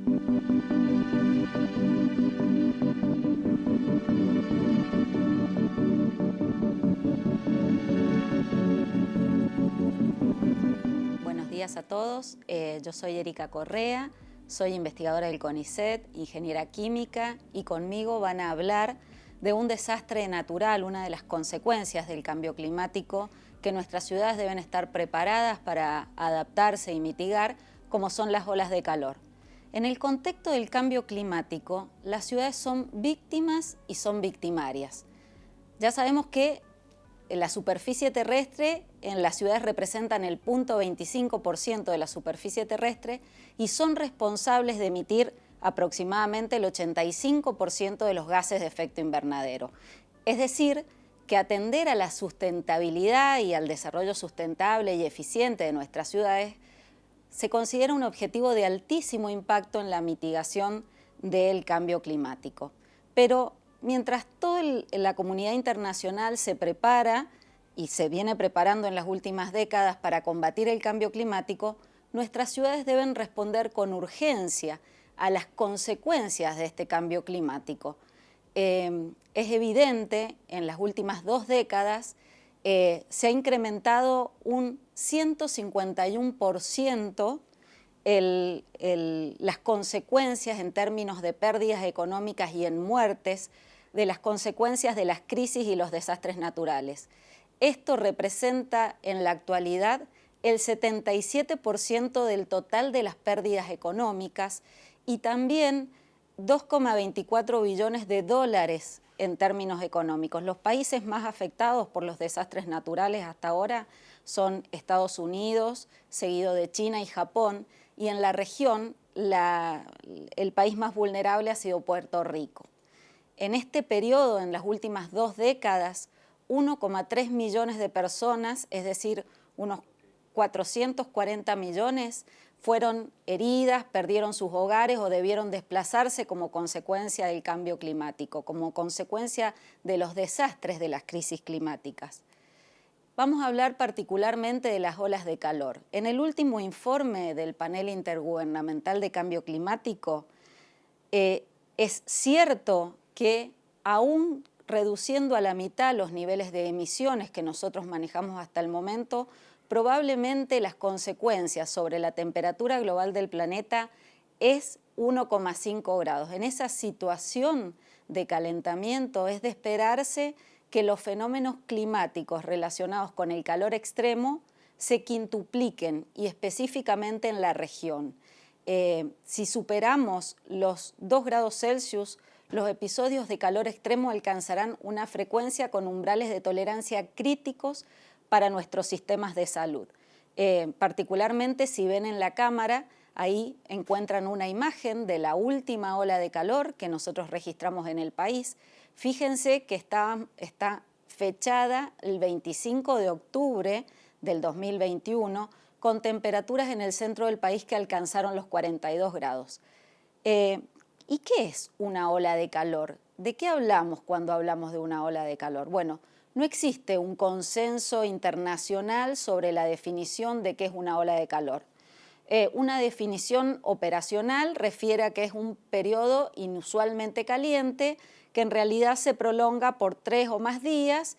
Buenos días a todos, yo soy Erika Correa, soy investigadora del CONICET, ingeniera química, y conmigo van a hablar de un desastre natural, una de las consecuencias del cambio climático que nuestras ciudades deben estar preparadas para adaptarse y mitigar, como son las olas de calor. En el contexto del cambio climático, las ciudades son víctimas y son victimarias. Ya sabemos que la superficie terrestre en las ciudades representan el 0,25% de la superficie terrestre y son responsables de emitir aproximadamente el 85% de los gases de efecto invernadero. Es decir, que atender a la sustentabilidad y al desarrollo sustentable y eficiente de nuestras ciudades se considera un objetivo de altísimo impacto en la mitigación del cambio climático. Pero mientras toda la comunidad internacional se prepara y se viene preparando en las últimas décadas para combatir el cambio climático, nuestras ciudades deben responder con urgencia a las consecuencias de este cambio climático. Es evidente, en las últimas 2 décadas se ha incrementado un 151% las consecuencias en términos de pérdidas económicas y en muertes de las consecuencias de las crisis y los desastres naturales. Esto representa en la actualidad el 77% del total de las pérdidas económicas y también 2,24 billones de dólares en términos económicos. Los países más afectados por los desastres naturales hasta ahora son Estados Unidos, seguido de China y Japón, y en la región el país más vulnerable ha sido Puerto Rico. En este periodo, en las últimas 2 décadas, 1,3 millones de personas, es decir, unos 440 millones, fueron heridas, perdieron sus hogares o debieron desplazarse como consecuencia del cambio climático, como consecuencia de los desastres de las crisis climáticas. Vamos a hablar particularmente de las olas de calor. En el último informe del Panel Intergubernamental de Cambio Climático, es cierto que aún reduciendo a la mitad los niveles de emisiones que nosotros manejamos hasta el momento, probablemente las consecuencias sobre la temperatura global del planeta es 1,5 grados. En esa situación de calentamiento es de esperarse que los fenómenos climáticos relacionados con el calor extremo se quintupliquen y específicamente en la región. Si superamos los 2 grados Celsius, los episodios de calor extremo alcanzarán una frecuencia con umbrales de tolerancia críticos para nuestros sistemas de salud. Particularmente si ven en la cámara, ahí encuentran una imagen de la última ola de calor que nosotros registramos en el país. Fíjense que está fechada el 25 de octubre del 2021 con temperaturas en el centro del país que alcanzaron los 42 grados. ¿Y qué es una ola de calor? ¿De qué hablamos cuando hablamos de una ola de calor? Bueno, no existe un consenso internacional sobre la definición de qué es una ola de calor. Una definición operacional refiere a que es un periodo inusualmente caliente que en realidad se prolonga por 3 o más días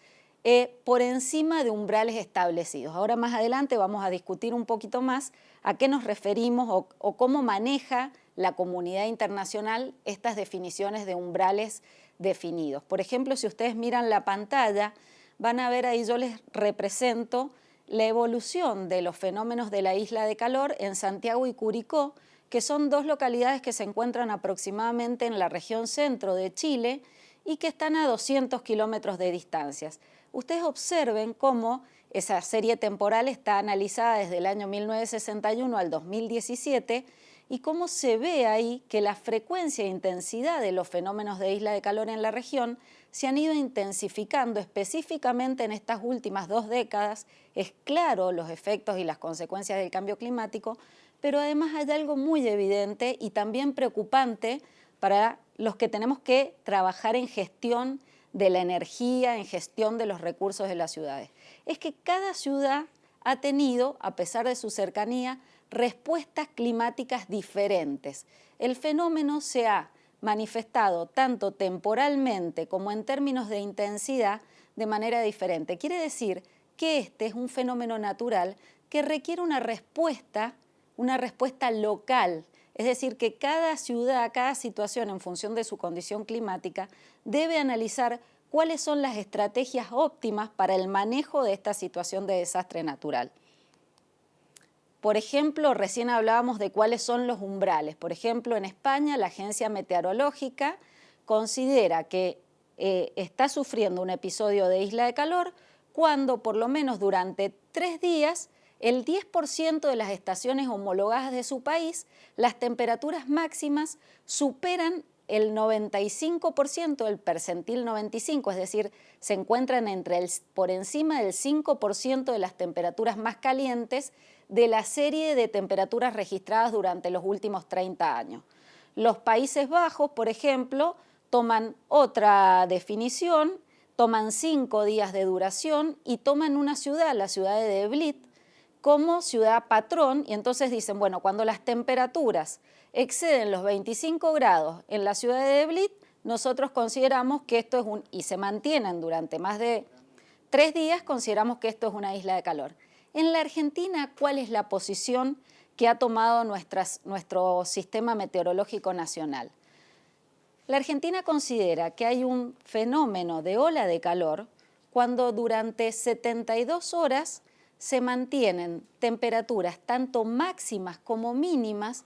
por encima de umbrales establecidos. Ahora más adelante vamos a discutir un poquito más a qué nos referimos o cómo maneja la comunidad internacional estas definiciones de umbrales definidos. Por ejemplo, si ustedes miran la pantalla, van a ver ahí yo les represento la evolución de los fenómenos de la isla de calor en Santiago y Curicó, que son 2 localidades que se encuentran aproximadamente en la región centro de Chile y que están a 200 kilómetros de distancias. Ustedes observen cómo esa serie temporal está analizada desde el año 1961 al 2017 y cómo se ve ahí que la frecuencia e intensidad de los fenómenos de isla de calor en la región se han ido intensificando específicamente en estas últimas 2 décadas. Es claro los efectos y las consecuencias del cambio climático, pero además hay algo muy evidente y también preocupante para los que tenemos que trabajar en gestión de la energía, en gestión de los recursos de las ciudades. Es que cada ciudad ha tenido, a pesar de su cercanía, respuestas climáticas diferentes. El fenómeno se ha manifestado tanto temporalmente como en términos de intensidad de manera diferente. Quiere decir que este es un fenómeno natural que requiere una respuesta local. Es decir, que cada ciudad, cada situación en función de su condición climática debe analizar cuáles son las estrategias óptimas para el manejo de esta situación de desastre natural. Por ejemplo, recién hablábamos de cuáles son los umbrales. Por ejemplo, en España la Agencia Meteorológica considera que está sufriendo un episodio de isla de calor cuando por lo menos durante 3 días el 10% de las estaciones homologadas de su país, las temperaturas máximas superan el 95% del percentil 95, es decir, se encuentran por encima del 5% de las temperaturas más calientes de la serie de temperaturas registradas durante los últimos 30 años. Los Países Bajos, por ejemplo, toman otra definición, toman 5 días de duración y toman una ciudad, la ciudad de De Vliet, como ciudad patrón, y entonces dicen, bueno, cuando las temperaturas exceden los 25 grados en la ciudad de De Vliet, nosotros consideramos que esto es y se mantienen durante más de 3 días, consideramos que esto es una isla de calor. En la Argentina, ¿cuál es la posición que ha tomado nuestro sistema meteorológico nacional? La Argentina considera que hay un fenómeno de ola de calor cuando durante 72 horas se mantienen temperaturas tanto máximas como mínimas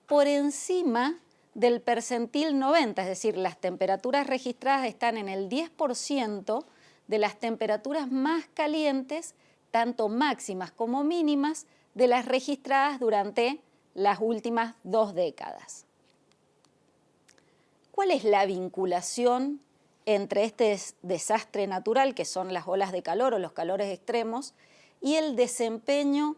por encima del percentil 90, es decir, las temperaturas registradas están en el 10% de las temperaturas más calientes, tanto máximas como mínimas, de las registradas durante las últimas 2 décadas. ¿Cuál es la vinculación entre este desastre natural, que son las olas de calor o los calores extremos, y el desempeño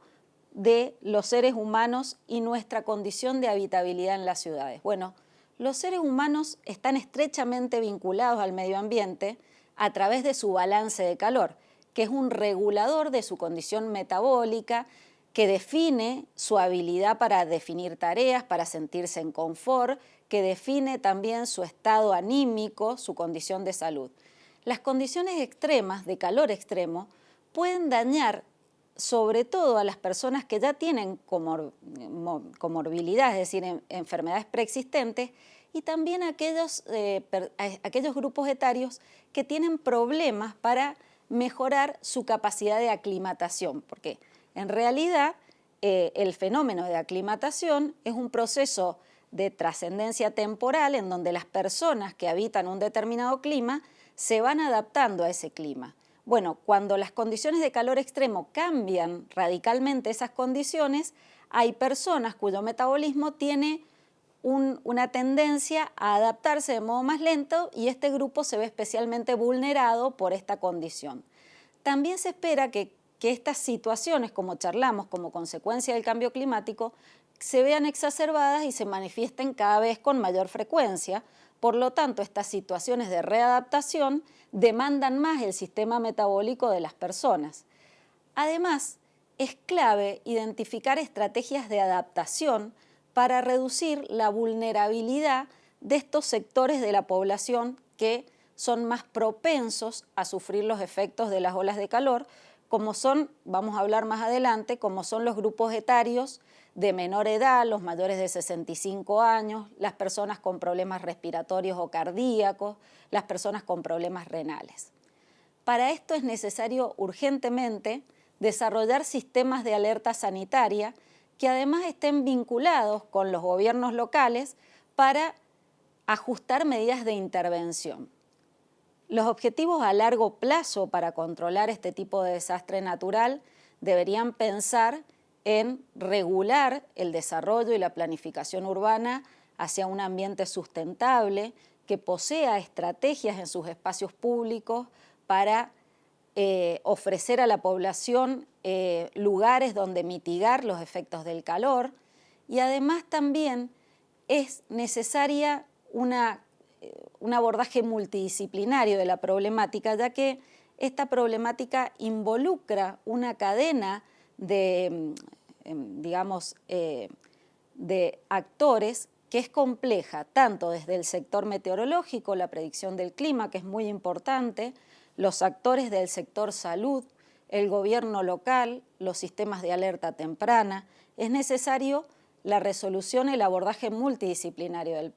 de los seres humanos y nuestra condición de habitabilidad en las ciudades? Bueno, los seres humanos están estrechamente vinculados al medio ambiente a través de su balance de calor, que es un regulador de su condición metabólica, que define su habilidad para definir tareas, para sentirse en confort, que define también su estado anímico, su condición de salud. Las condiciones extremas, de calor extremo, pueden dañar sobre todo a las personas que ya tienen comorbilidad, es decir, enfermedades preexistentes, y también a aquellos grupos etarios que tienen problemas para mejorar su capacidad de aclimatación, porque en realidad el fenómeno de aclimatación es un proceso de trascendencia temporal en donde las personas que habitan un determinado clima se van adaptando a ese clima. Bueno, cuando las condiciones de calor extremo cambian radicalmente esas condiciones, hay personas cuyo metabolismo tiene una tendencia a adaptarse de modo más lento y este grupo se ve especialmente vulnerado por esta condición. También se espera que estas situaciones, como charlamos, como consecuencia del cambio climático, se vean exacerbadas y se manifiesten cada vez con mayor frecuencia. Por lo tanto, estas situaciones de readaptación demandan más el sistema metabólico de las personas. Además, es clave identificar estrategias de adaptación para reducir la vulnerabilidad de estos sectores de la población que son más propensos a sufrir los efectos de las olas de calor, como son, vamos a hablar más adelante, como son los grupos etarios de menor edad, los mayores de 65 años, las personas con problemas respiratorios o cardíacos, las personas con problemas renales. Para esto es necesario urgentemente desarrollar sistemas de alerta sanitaria que además estén vinculados con los gobiernos locales para ajustar medidas de intervención. Los objetivos a largo plazo para controlar este tipo de desastre natural deberían pensar en regular el desarrollo y la planificación urbana hacia un ambiente sustentable, que posea estrategias en sus espacios públicos para ofrecer a la población lugares donde mitigar los efectos del calor, y además también es necesaria un abordaje multidisciplinario de la problemática, ya que esta problemática involucra una cadena de digamos, de actores que es compleja, tanto desde el sector meteorológico, la predicción del clima, que es muy importante, los actores del sector salud, el gobierno local, los sistemas de alerta temprana. Es necesario la resolución y el abordaje multidisciplinario.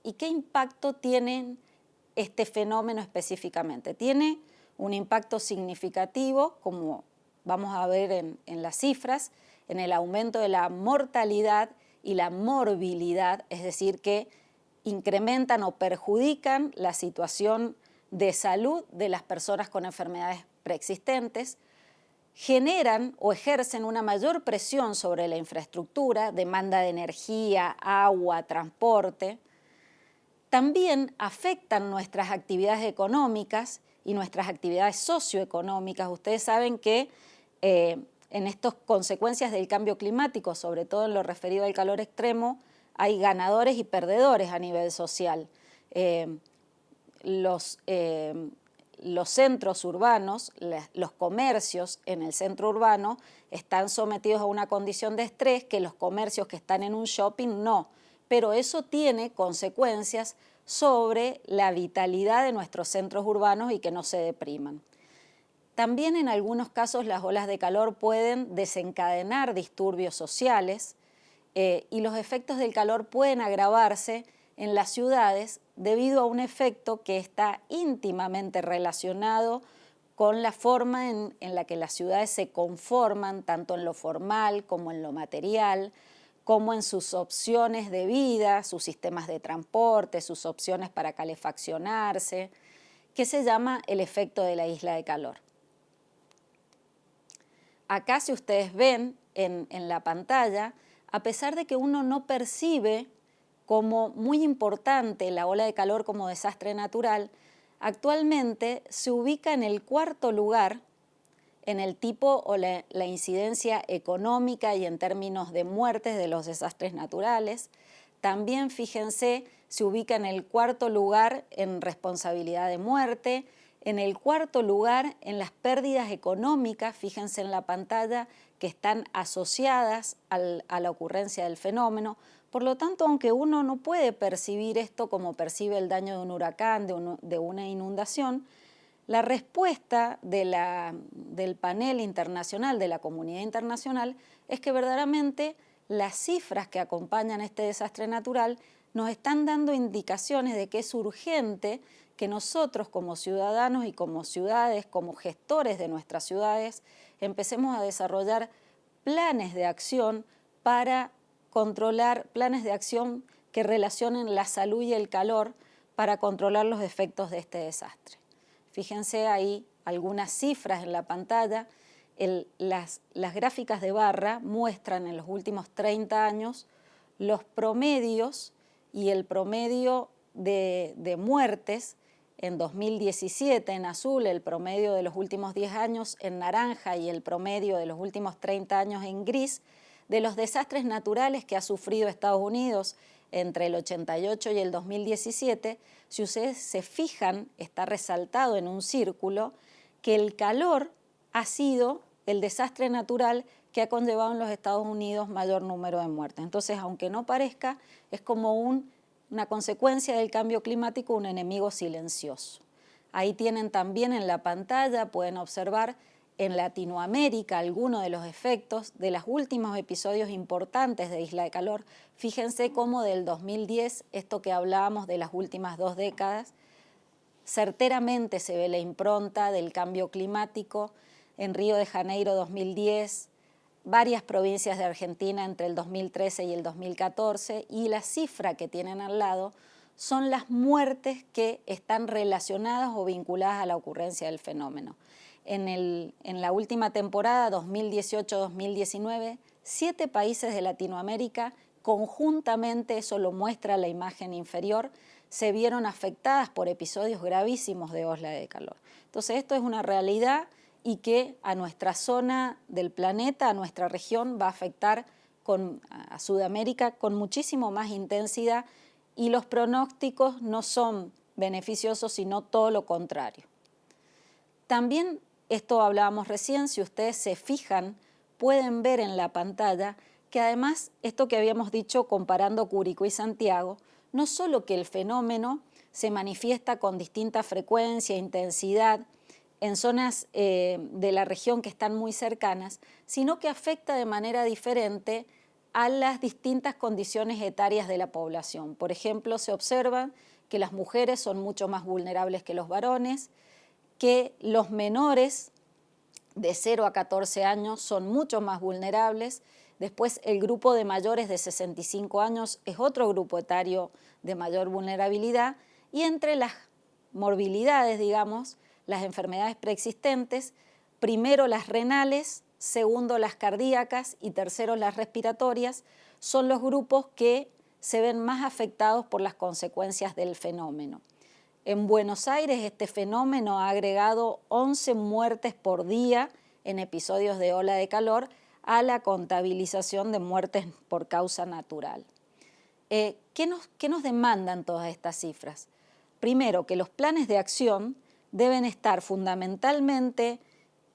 ¿Y qué impacto tiene este fenómeno específicamente? Tiene un impacto significativo, como vamos a ver en las cifras, en el aumento de la mortalidad y la morbilidad, es decir, que incrementan o perjudican la situación de salud de las personas con enfermedades preexistentes, generan o ejercen una mayor presión sobre la infraestructura, demanda de energía, agua, transporte. También afectan nuestras actividades económicas y nuestras actividades socioeconómicas. Ustedes saben que en estas consecuencias del cambio climático, sobre todo en lo referido al calor extremo, hay ganadores y perdedores a nivel social. Los centros urbanos, los comercios en el centro urbano están sometidos a una condición de estrés que los comercios que están en un shopping no, pero eso tiene consecuencias sobre la vitalidad de nuestros centros urbanos y que no se depriman. También en algunos casos las olas de calor pueden desencadenar disturbios sociales y los efectos del calor pueden agravarse en las ciudades debido a un efecto que está íntimamente relacionado con la forma en la que las ciudades se conforman, tanto en lo formal como en lo material, como en sus opciones de vida, sus sistemas de transporte, sus opciones para calefaccionarse, que se llama el efecto de la isla de calor. Acá, si ustedes ven en la pantalla, a pesar de que uno no percibe como muy importante la ola de calor como desastre natural, actualmente se ubica en el cuarto lugar en el tipo o la incidencia económica y en términos de muertes de los desastres naturales. También, fíjense, se ubica en el cuarto lugar en responsabilidad de muerte, en el cuarto lugar en las pérdidas económicas, fíjense en la pantalla, que están asociadas a la ocurrencia del fenómeno. Por lo tanto, aunque uno no puede percibir esto como percibe el daño de un huracán, de una inundación, la respuesta del panel internacional, de la comunidad internacional, es que verdaderamente las cifras que acompañan este desastre natural nos están dando indicaciones de que es urgente que nosotros como ciudadanos y como ciudades, como gestores de nuestras ciudades, empecemos a desarrollar planes de acción para controlar, planes de acción que relacionen la salud y el calor para controlar los efectos de este desastre. Fíjense ahí algunas cifras en la pantalla. Las gráficas de barra muestran en los últimos 30 años los promedios y el promedio de muertes en 2017 en azul, el promedio de los últimos 10 años en naranja y el promedio de los últimos 30 años en gris, de los desastres naturales que ha sufrido Estados Unidos entre el 88 y el 2017, si ustedes se fijan, está resaltado en un círculo que el calor ha sido el desastre natural que ha conllevado en los Estados Unidos mayor número de muertes. Entonces, aunque no parezca, es como una consecuencia del cambio climático, un enemigo silencioso. Ahí tienen también en la pantalla, pueden observar en Latinoamérica algunos de los efectos de los últimos episodios importantes de Isla de Calor. Fíjense cómo del 2010, esto que hablábamos de las últimas 2 décadas, certeramente se ve la impronta del cambio climático. En Río de Janeiro 2010, varias provincias de Argentina entre el 2013 y el 2014, y la cifra que tienen al lado son las muertes que están relacionadas o vinculadas a la ocurrencia del fenómeno. En la última temporada, 2018-2019, 7 países de Latinoamérica, conjuntamente, eso lo muestra la imagen inferior, se vieron afectadas por episodios gravísimos de ola de calor. Entonces, esto es una realidad y que a nuestra zona del planeta, a nuestra región, va a afectar a Sudamérica con muchísimo más intensidad, y los pronósticos no son beneficiosos, sino todo lo contrario. También, esto hablábamos recién, si ustedes se fijan pueden ver en la pantalla que además, esto que habíamos dicho comparando Curicó y Santiago, no solo que el fenómeno se manifiesta con distinta frecuencia e intensidad en zonas de la región que están muy cercanas, sino que afecta de manera diferente a las distintas condiciones etarias de la población. Por ejemplo, se observa que las mujeres son mucho más vulnerables que los varones, que los menores de 0 a 14 años son mucho más vulnerables. Después, el grupo de mayores de 65 años es otro grupo etario de mayor vulnerabilidad. Y entre las morbilidades, digamos, las enfermedades preexistentes, primero las renales, segundo las cardíacas y tercero las respiratorias, son los grupos que se ven más afectados por las consecuencias del fenómeno. En Buenos Aires este fenómeno ha agregado 11 muertes por día en episodios de ola de calor a la contabilización de muertes por causa natural. ¿Qué nos demandan todas estas cifras? Primero, que los planes de acción deben estar fundamentalmente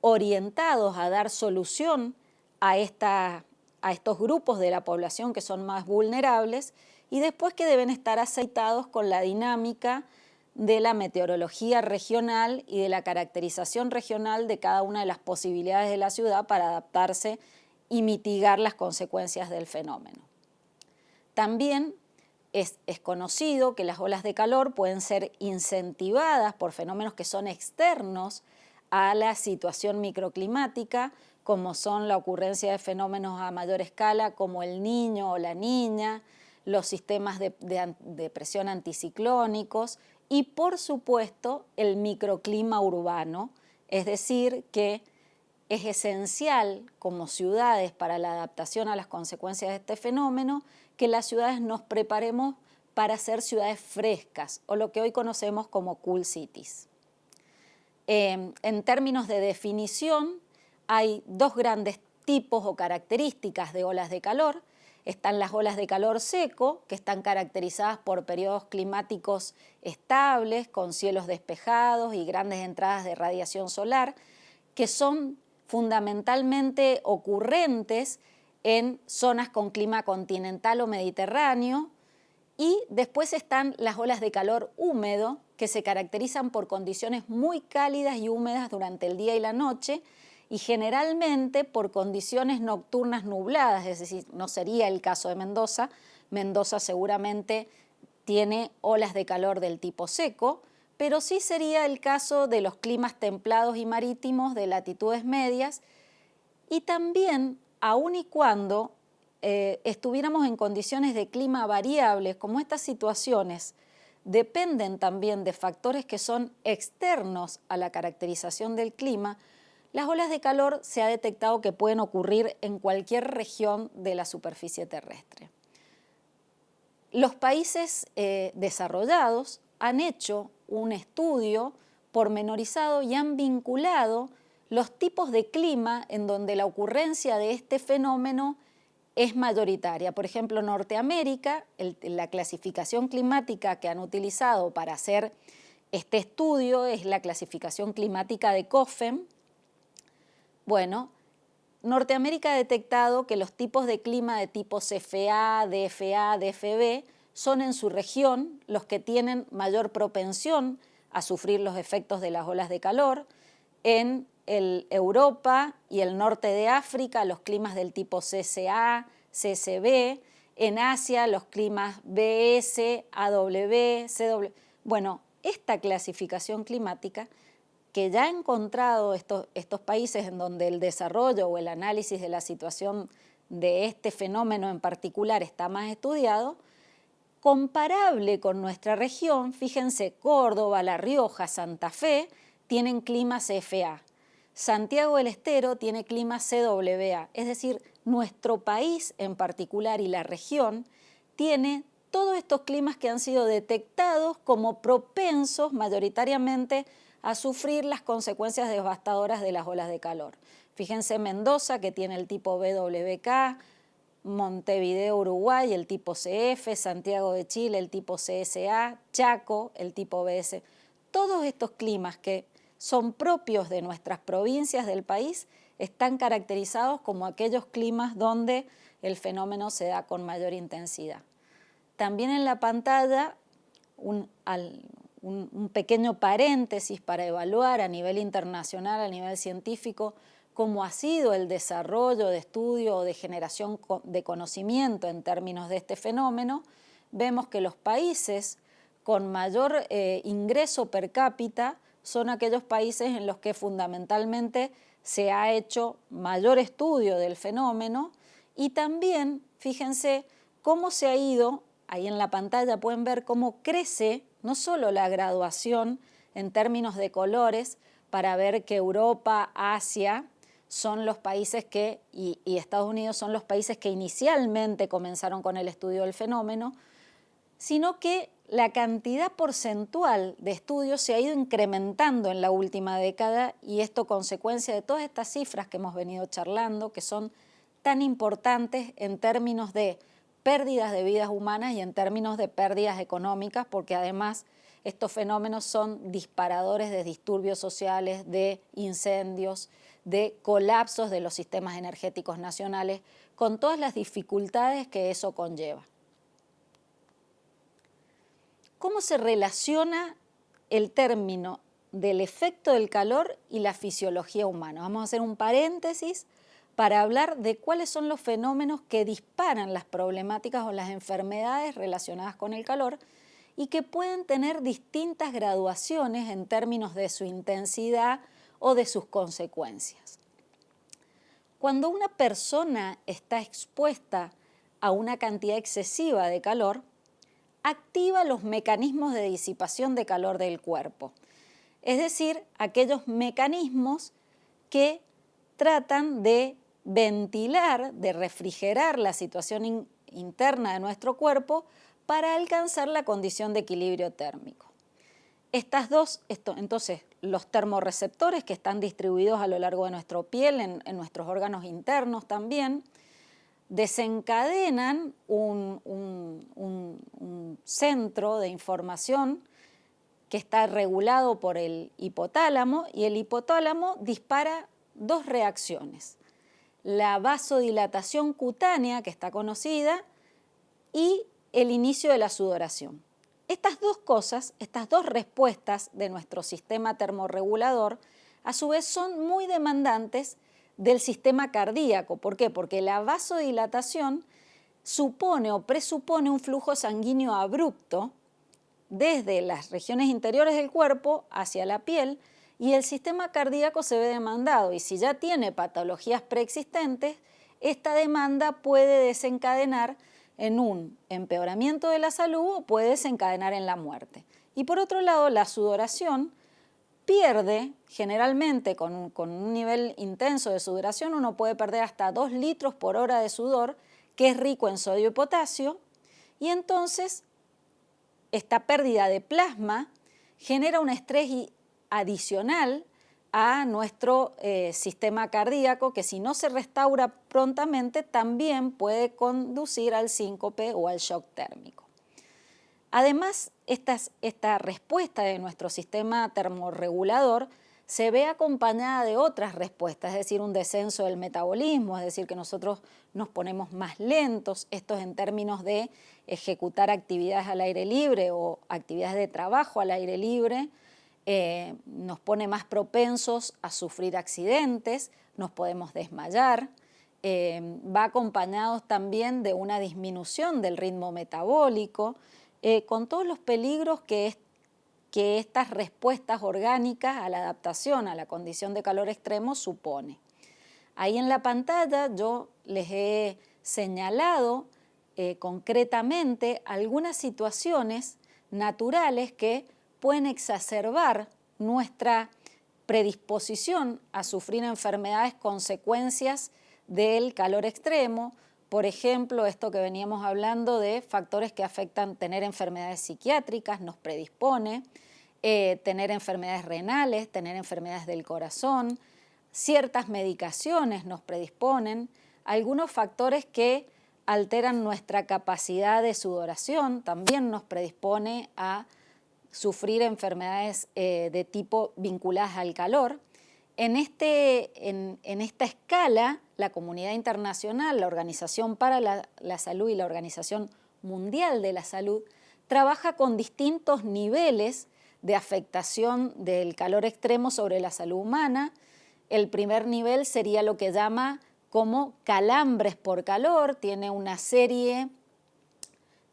orientados a dar solución a estos grupos de la población que son más vulnerables y después que deben estar aceitados con la dinámica de la meteorología regional y de la caracterización regional de cada una de las posibilidades de la ciudad para adaptarse y mitigar las consecuencias del fenómeno. También es conocido que las olas de calor pueden ser incentivadas por fenómenos que son externos a la situación microclimática, como son la ocurrencia de fenómenos a mayor escala como el Niño o la Niña, los sistemas de presión anticiclónicos y, por supuesto, el microclima urbano, es decir, que es esencial como ciudades para la adaptación a las consecuencias de este fenómeno que las ciudades nos preparemos para ser ciudades frescas o lo que hoy conocemos como cool cities. En términos de definición, hay dos grandes tipos o características de olas de calor. Están las olas de calor seco, que están caracterizadas por periodos climáticos estables, con cielos despejados y grandes entradas de radiación solar, que son fundamentalmente ocurrentes en zonas con clima continental o mediterráneo. Y después están las olas de calor húmedo, que se caracterizan por condiciones muy cálidas y húmedas durante el día y la noche, y generalmente por condiciones nocturnas nubladas, es decir, no sería el caso de Mendoza. Mendoza seguramente tiene olas de calor del tipo seco, pero sí sería el caso de los climas templados y marítimos de latitudes medias, y también, aun y cuando estuviéramos en condiciones de clima variables, como estas situaciones dependen también de factores que son externos a la caracterización del clima, las olas de calor se ha detectado que pueden ocurrir en cualquier región de la superficie terrestre. Los países desarrollados han hecho un estudio pormenorizado y han vinculado los tipos de clima en donde la ocurrencia de este fenómeno es mayoritaria. Por ejemplo, Norteamérica, la clasificación climática que han utilizado para hacer este estudio es la clasificación climática de COFEM. Bueno, Norteamérica ha detectado que los tipos de clima de tipo CFA, DFA, DFB son en su región los que tienen mayor propensión a sufrir los efectos de las olas de calor. En Europa y el norte de África, los climas del tipo CCA, CCB. En Asia, los climas BS, AW, CW. Bueno, esta clasificación climática que ya ha encontrado estos países en donde el desarrollo o el análisis de la situación de este fenómeno en particular está más estudiado, comparable con nuestra región, fíjense, Córdoba, La Rioja, Santa Fe tienen clima CFA. Santiago del Estero tiene clima CWA, es decir, nuestro país en particular y la región tiene todos estos climas que han sido detectados como propensos mayoritariamente a sufrir las consecuencias devastadoras de las olas de calor. Fíjense Mendoza, que tiene el tipo BWK, Montevideo, Uruguay, el tipo CF, Santiago de Chile, el tipo CSA, Chaco, el tipo BS. Todos estos climas que son propios de nuestras provincias del país están caracterizados como aquellos climas donde el fenómeno se da con mayor intensidad. También en la pantalla un pequeño paréntesis para evaluar a nivel internacional, a nivel científico, cómo ha sido el desarrollo de estudio o de generación de conocimiento en términos de este fenómeno. Vemos que los países con mayor ingreso per cápita son aquellos países en los que fundamentalmente se ha hecho mayor estudio del fenómeno, y también, fíjense cómo se ha ido, ahí en la pantalla pueden ver cómo crece no solo la graduación en términos de colores, para ver que Europa, Asia son los países y Estados Unidos son los países que inicialmente comenzaron con el estudio del fenómeno, sino que la cantidad porcentual de estudios se ha ido incrementando en la última década, y esto consecuencia de todas estas cifras que hemos venido charlando, que son tan importantes en términos de pérdidas de vidas humanas y en términos de pérdidas económicas, porque además estos fenómenos son disparadores de disturbios sociales, de incendios, de colapsos de los sistemas energéticos nacionales, con todas las dificultades que eso conlleva. ¿Cómo se relaciona el término del efecto del calor y la fisiología humana? Vamos a hacer un paréntesis para hablar de cuáles son los fenómenos que disparan las problemáticas o las enfermedades relacionadas con el calor y que pueden tener distintas graduaciones en términos de su intensidad o de sus consecuencias. Cuando una persona está expuesta a una cantidad excesiva de calor, activa los mecanismos de disipación de calor del cuerpo, es decir, aquellos mecanismos que tratan de ventilar, de refrigerar la situación interna de nuestro cuerpo para alcanzar la condición de equilibrio térmico. Entonces, los termorreceptores que están distribuidos a lo largo de nuestra piel, en nuestros órganos internos también, desencadenan un centro de información que está regulado por el hipotálamo, y el hipotálamo dispara dos reacciones: la vasodilatación cutánea, que está conocida, y el inicio de la sudoración. Estas dos cosas, estas dos respuestas de nuestro sistema termorregulador, a su vez son muy demandantes del sistema cardíaco. ¿Por qué? Porque la vasodilatación supone o presupone un flujo sanguíneo abrupto desde las regiones interiores del cuerpo hacia la piel, y el sistema cardíaco se ve demandado, y si ya tiene patologías preexistentes, esta demanda puede desencadenar en un empeoramiento de la salud o puede desencadenar en la muerte. Y por otro lado, la sudoración pierde, generalmente con un nivel intenso de sudoración, uno puede perder hasta 2 litros por hora de sudor, que es rico en sodio y potasio, y entonces esta pérdida de plasma genera un estrés adicional a nuestro sistema cardíaco, que si no se restaura prontamente también puede conducir al síncope o al shock térmico. Además, esta respuesta de nuestro sistema termorregulador se ve acompañada de otras respuestas, es decir, un descenso del metabolismo, es decir, que nosotros nos ponemos más lentos, esto es en términos de ejecutar actividades al aire libre o actividades de trabajo al aire libre, nos pone más propensos a sufrir accidentes, nos podemos desmayar, va acompañado también de una disminución del ritmo metabólico, con todos los peligros que estas respuestas orgánicas a la adaptación a la condición de calor extremo supone. Ahí en la pantalla yo les he señalado concretamente algunas situaciones naturales que pueden exacerbar nuestra predisposición a sufrir enfermedades consecuencias del calor extremo. Por ejemplo, esto que veníamos hablando de factores que afectan tener enfermedades psiquiátricas, nos predispone, tener enfermedades renales, tener enfermedades del corazón, ciertas medicaciones nos predisponen, algunos factores que alteran nuestra capacidad de sudoración también nos predispone a sufrir enfermedades de tipo vinculadas al calor, En esta escala, la comunidad internacional, la Organización para la Salud y la Organización Mundial de la Salud trabaja con distintos niveles de afectación del calor extremo sobre la salud humana. El primer nivel sería lo que llama como calambres por calor, tiene una serie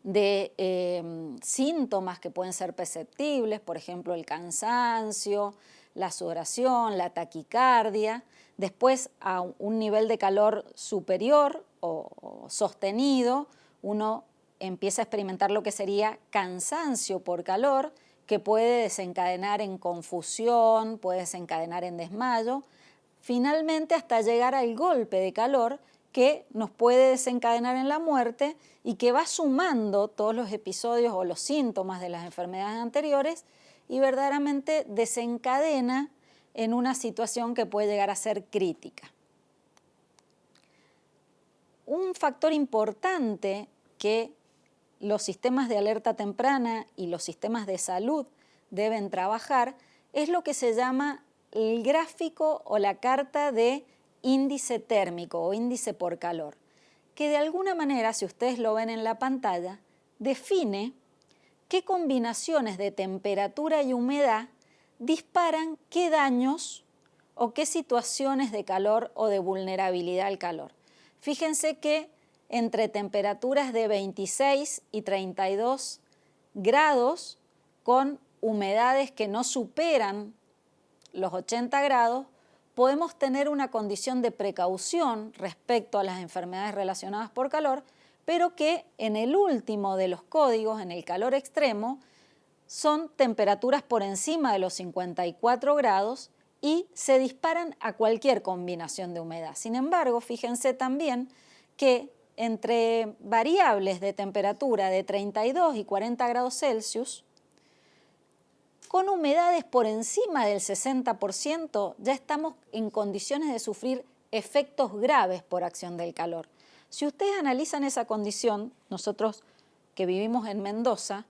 de síntomas que pueden ser perceptibles, por ejemplo el cansancio, la sudoración, la taquicardia. Después, a un nivel de calor superior o sostenido, uno empieza a experimentar lo que sería cansancio por calor, que puede desencadenar en confusión, puede desencadenar en desmayo, finalmente hasta llegar al golpe de calor, que nos puede desencadenar en la muerte y que va sumando todos los episodios o los síntomas de las enfermedades anteriores y verdaderamente desencadena en una situación que puede llegar a ser crítica. Un factor importante que los sistemas de alerta temprana y los sistemas de salud deben trabajar es lo que se llama el gráfico o la carta de índice térmico o índice por calor, que de alguna manera, si ustedes lo ven en la pantalla, define qué combinaciones de temperatura y humedad disparan qué daños o qué situaciones de calor o de vulnerabilidad al calor. Fíjense que entre temperaturas de 26 y 32 grados, con humedades que no superan los 80 grados, podemos tener una condición de precaución respecto a las enfermedades relacionadas por calor, pero que en el último de los códigos, en el calor extremo, son temperaturas por encima de los 54 grados y se disparan a cualquier combinación de humedad. Sin embargo, fíjense también que entre variables de temperatura de 32 y 40 grados Celsius, con humedades por encima del 60%, ya estamos en condiciones de sufrir efectos graves por acción del calor. Si ustedes analizan esa condición, nosotros que vivimos en Mendoza,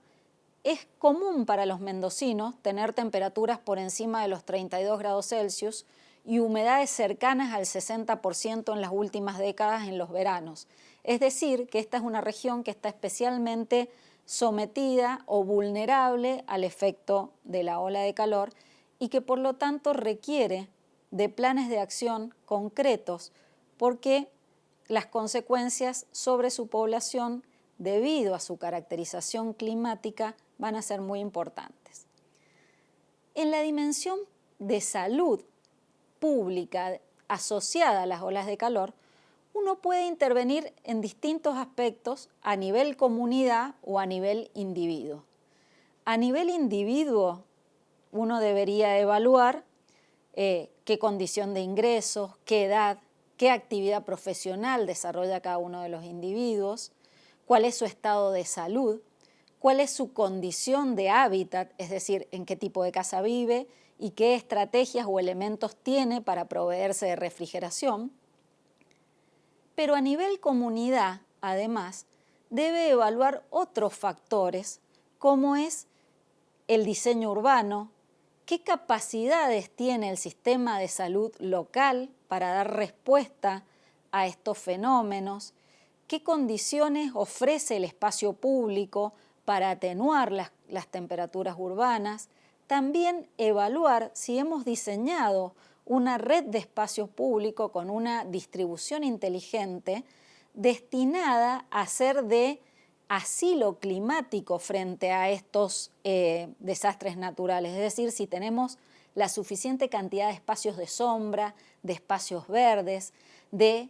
es común para los mendocinos tener temperaturas por encima de los 32 grados Celsius y humedades cercanas al 60% en las últimas décadas en los veranos. Es decir, que esta es una región que está especialmente sometida o vulnerable al efecto de la ola de calor y que por lo tanto requiere de planes de acción concretos porque las consecuencias sobre su población debido a su caracterización climática van a ser muy importantes. En la dimensión de salud pública asociada a las olas de calor, uno puede intervenir en distintos aspectos a nivel comunidad o a nivel individuo. A nivel individuo, uno debería evaluar qué condición de ingresos, qué edad, qué actividad profesional desarrolla cada uno de los individuos, cuál es su estado de salud, cuál es su condición de hábitat, es decir, en qué tipo de casa vive y qué estrategias o elementos tiene para proveerse de refrigeración. Pero a nivel comunidad, además, debe evaluar otros factores como es el diseño urbano, qué capacidades tiene el sistema de salud local para dar respuesta a estos fenómenos, qué condiciones ofrece el espacio público para atenuar las temperaturas urbanas, también evaluar si hemos diseñado una red de espacios públicos con una distribución inteligente destinada a ser de asilo climático frente a estos desastres naturales, es decir, si tenemos la suficiente cantidad de espacios de sombra, de espacios verdes, de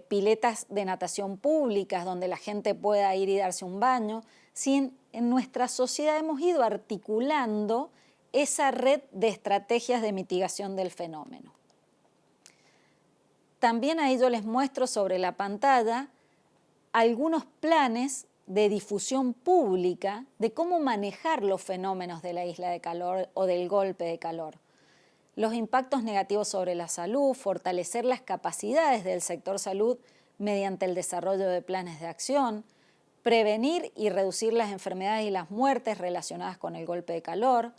piletas de natación públicas donde la gente pueda ir y darse un baño, si en nuestra sociedad hemos ido articulando esa red de estrategias de mitigación del fenómeno. También ahí yo les muestro sobre la pantalla algunos planes de difusión pública de cómo manejar los fenómenos de la isla de calor o del golpe de calor. Los impactos negativos sobre la salud, fortalecer las capacidades del sector salud mediante el desarrollo de planes de acción, prevenir y reducir las enfermedades y las muertes relacionadas con el golpe de calor,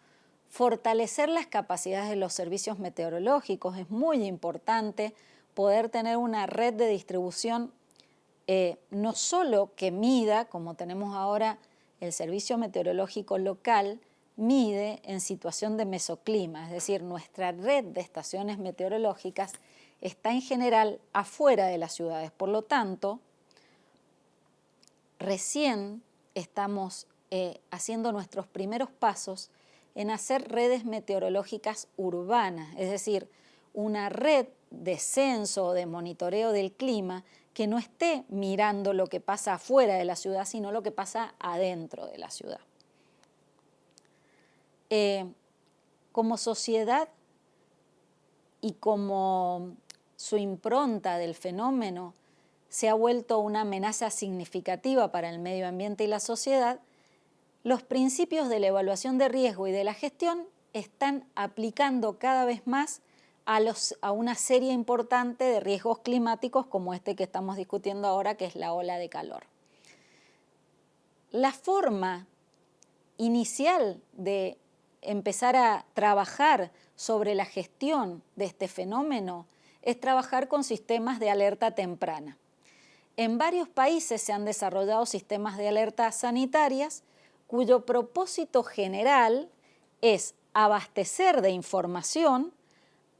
Fortalecer las capacidades de los servicios meteorológicos. Es muy importante poder tener una red de distribución no solo que mida, como tenemos ahora el servicio meteorológico local, mide en situación de mesoclima, es decir, nuestra red de estaciones meteorológicas está en general afuera de las ciudades. Por lo tanto, recién estamos haciendo nuestros primeros pasos en hacer redes meteorológicas urbanas, es decir, una red de censo o de monitoreo del clima que no esté mirando lo que pasa afuera de la ciudad, sino lo que pasa adentro de la ciudad. Como sociedad y como su impronta del fenómeno se ha vuelto una amenaza significativa para el medio ambiente y la sociedad, los principios de la evaluación de riesgo y de la gestión están aplicando cada vez más a una serie importante de riesgos climáticos como este que estamos discutiendo ahora, que es la ola de calor. La forma inicial de empezar a trabajar sobre la gestión de este fenómeno es trabajar con sistemas de alerta temprana. En varios países se han desarrollado sistemas de alerta sanitarias cuyo propósito general es abastecer de información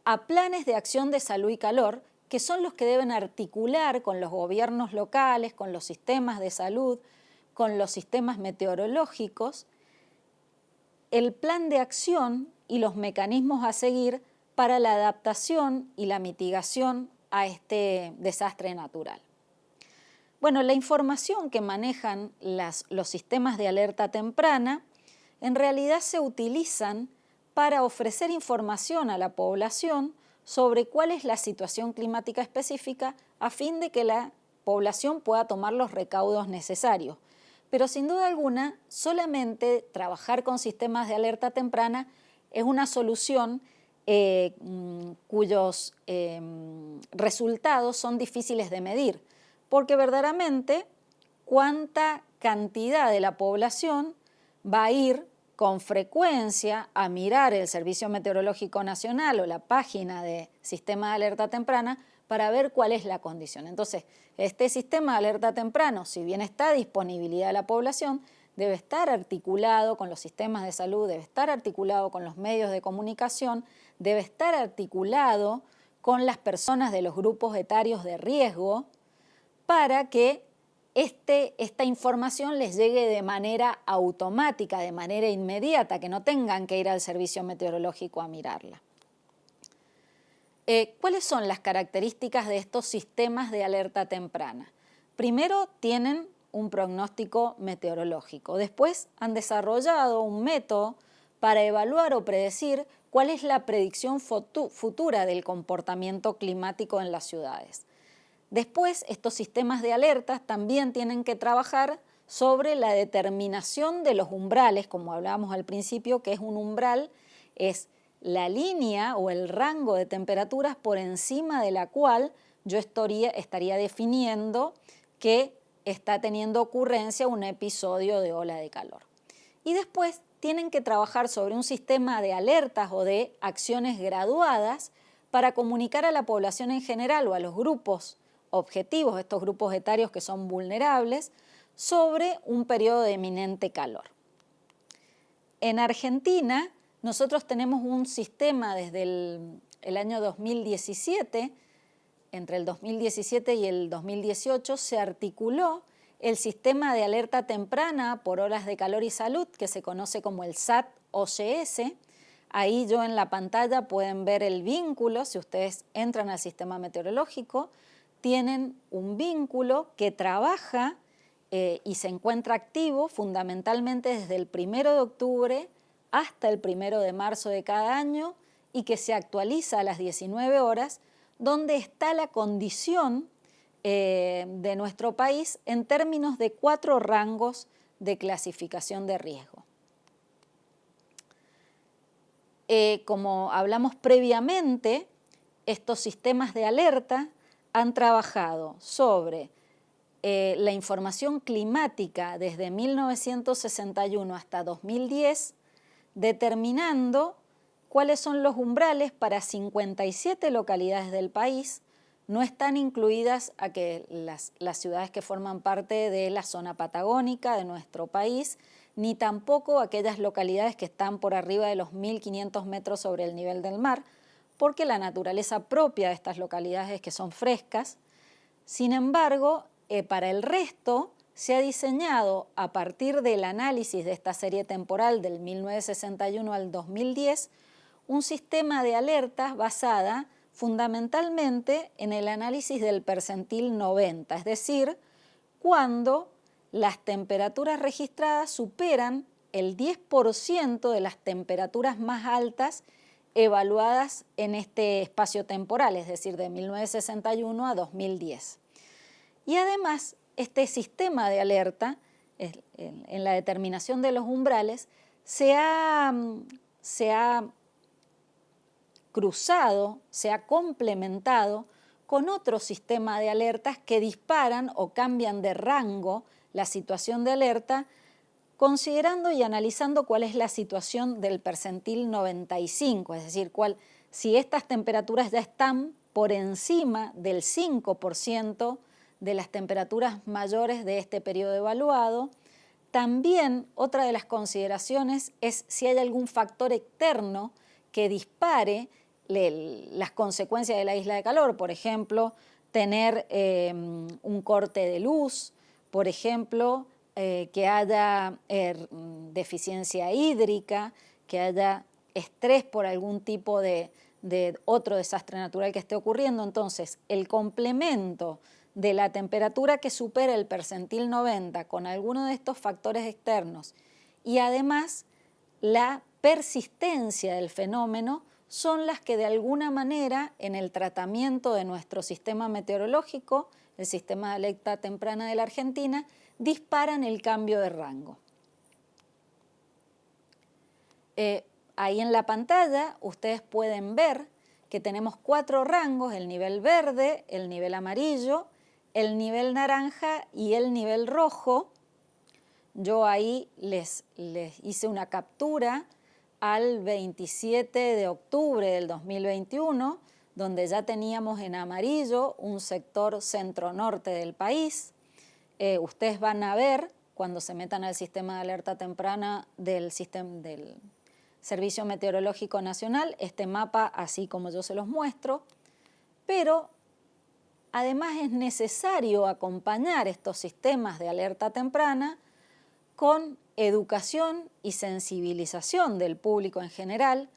a planes de acción de salud y calor, que son los que deben articular con los gobiernos locales, con los sistemas de salud, con los sistemas meteorológicos, el plan de acción y los mecanismos a seguir para la adaptación y la mitigación a este desastre natural. Bueno, la información que manejan los sistemas de alerta temprana en realidad se utilizan para ofrecer información a la población sobre cuál es la situación climática específica a fin de que la población pueda tomar los recaudos necesarios. Pero sin duda alguna, solamente trabajar con sistemas de alerta temprana es una solución cuyos resultados son difíciles de medir, porque verdaderamente cuánta cantidad de la población va a ir con frecuencia a mirar el Servicio Meteorológico Nacional o la página de Sistema de Alerta Temprana para ver cuál es la condición. Entonces, este sistema de alerta temprano, si bien está a disponibilidad de la población, debe estar articulado con los sistemas de salud, debe estar articulado con los medios de comunicación, debe estar articulado con las personas de los grupos etarios de riesgo para que esta información les llegue de manera automática, de manera inmediata, que no tengan que ir al servicio meteorológico a mirarla. ¿Cuáles son las características de estos sistemas de alerta temprana? Primero, tienen un pronóstico meteorológico. Después, han desarrollado un método para evaluar o predecir cuál es la predicción futura del comportamiento climático en las ciudades. Después, estos sistemas de alertas también tienen que trabajar sobre la determinación de los umbrales, como hablábamos al principio, que es un umbral, es la línea o el rango de temperaturas por encima de la cual yo estaría definiendo que está teniendo ocurrencia un episodio de ola de calor. Y después tienen que trabajar sobre un sistema de alertas o de acciones graduadas para comunicar a la población en general o a los grupos objetivos, estos grupos etarios que son vulnerables, sobre un periodo de eminente calor. En Argentina, nosotros tenemos un sistema desde el año 2017, entre el 2017 y el 2018 se articuló el sistema de alerta temprana por olas de calor y salud, que se conoce como el SAT-OCS. Ahí yo en la pantalla pueden ver el vínculo, si ustedes entran al sistema meteorológico, tienen un vínculo que trabaja y se encuentra activo fundamentalmente desde el 1 de octubre hasta el 1 de marzo de cada año y que se actualiza a las 19 horas, donde está la condición de nuestro país en términos de 4 rangos de clasificación de riesgo. Como hablamos previamente, estos sistemas de alerta han trabajado sobre la información climática desde 1961 hasta 2010, determinando cuáles son los umbrales para 57 localidades del país. No están incluidas las ciudades que forman parte de la zona patagónica de nuestro país, ni tampoco aquellas localidades que están por arriba de los 1.500 metros sobre el nivel del mar, porque la naturaleza propia de estas localidades es que son frescas. Sin embargo, para el resto se ha diseñado, a partir del análisis de esta serie temporal del 1961 al 2010, un sistema de alertas basada fundamentalmente en el análisis del percentil 90, es decir, cuando las temperaturas registradas superan el 10% de las temperaturas más altas evaluadas en este espacio temporal, es decir, de 1961 a 2010. Y además, este sistema de alerta, en la determinación de los umbrales, se ha cruzado, se ha complementado con otro sistema de alertas que disparan o cambian de rango la situación de alerta, considerando y analizando cuál es la situación del percentil 95, es decir, si estas temperaturas ya están por encima del 5% de las temperaturas mayores de este periodo evaluado. También otra de las consideraciones es si hay algún factor externo que dispare las consecuencias de la isla de calor, por ejemplo, tener un corte de luz, por ejemplo, que haya deficiencia hídrica, que haya estrés por algún tipo de otro desastre natural que esté ocurriendo. Entonces, el complemento de la temperatura que supera el percentil 90 con alguno de estos factores externos y además la persistencia del fenómeno son las que de alguna manera en el tratamiento de nuestro sistema meteorológico, el sistema de alerta temprana de la Argentina, disparan el cambio de rango. Ahí en la pantalla ustedes pueden ver que tenemos 4 rangos: el nivel verde, el nivel amarillo, el nivel naranja y el nivel rojo. Yo ahí les hice una captura al 27 de octubre del 2021, donde ya teníamos en amarillo un sector centro-norte del país. Ustedes van a ver, cuando se metan al sistema de alerta temprana del Servicio Meteorológico Nacional, este mapa así como yo se los muestro, pero además es necesario acompañar estos sistemas de alerta temprana con educación y sensibilización del público en general,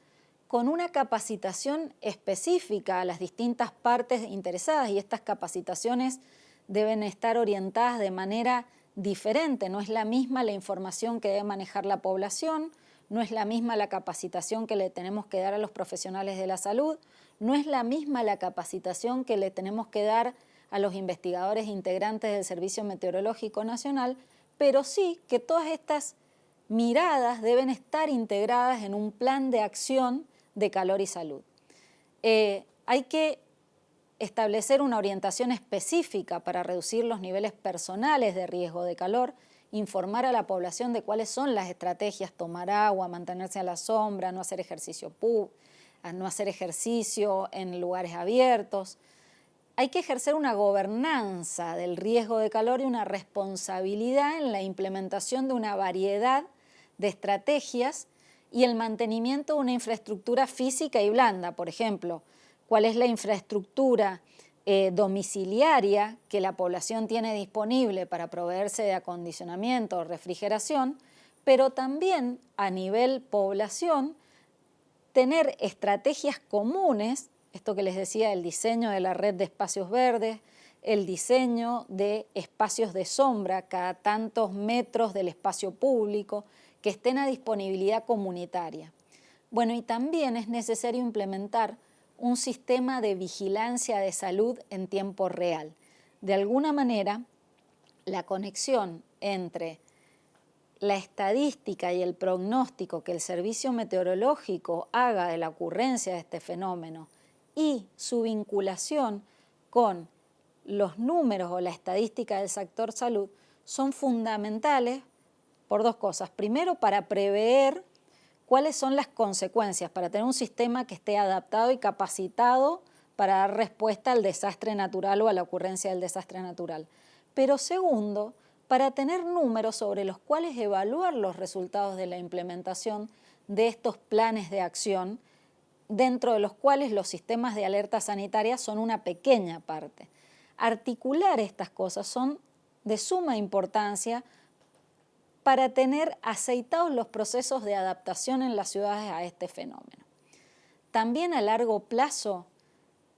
con una capacitación específica a las distintas partes interesadas, y estas capacitaciones deben estar orientadas de manera diferente. No es la misma la información que debe manejar la población, no es la misma la capacitación que le tenemos que dar a los profesionales de la salud, no es la misma la capacitación que le tenemos que dar a los investigadores integrantes del Servicio Meteorológico Nacional, pero sí que todas estas miradas deben estar integradas en un plan de acción de calor y salud. Hay que establecer una orientación específica para reducir los niveles personales de riesgo de calor, informar a la población de cuáles son las estrategias: tomar agua, mantenerse a la sombra, no hacer ejercicio en lugares abiertos. Hay que ejercer una gobernanza del riesgo de calor y una responsabilidad en la implementación de una variedad de estrategias y el mantenimiento de una infraestructura física y blanda. Por ejemplo, cuál es la infraestructura domiciliaria que la población tiene disponible para proveerse de acondicionamiento o refrigeración, pero también a nivel población tener estrategias comunes. Esto que les decía, el diseño de la red de espacios verdes, el diseño de espacios de sombra cada tantos metros del espacio público, que estén a disponibilidad comunitaria. Bueno, y también es necesario implementar un sistema de vigilancia de salud en tiempo real. De alguna manera, la conexión entre la estadística y el pronóstico que el Servicio Meteorológico haga de la ocurrencia de este fenómeno y su vinculación con los números o la estadística del sector salud son fundamentales por 2 cosas. Primero, para prever cuáles son las consecuencias para tener un sistema que esté adaptado y capacitado para dar respuesta al desastre natural o a la ocurrencia del desastre natural. Pero segundo, para tener números sobre los cuales evaluar los resultados de la implementación de estos planes de acción, dentro de los cuales los sistemas de alerta sanitaria son una pequeña parte. Articular estas cosas son de suma importancia para tener aceitados los procesos de adaptación en las ciudades a este fenómeno. También a largo plazo,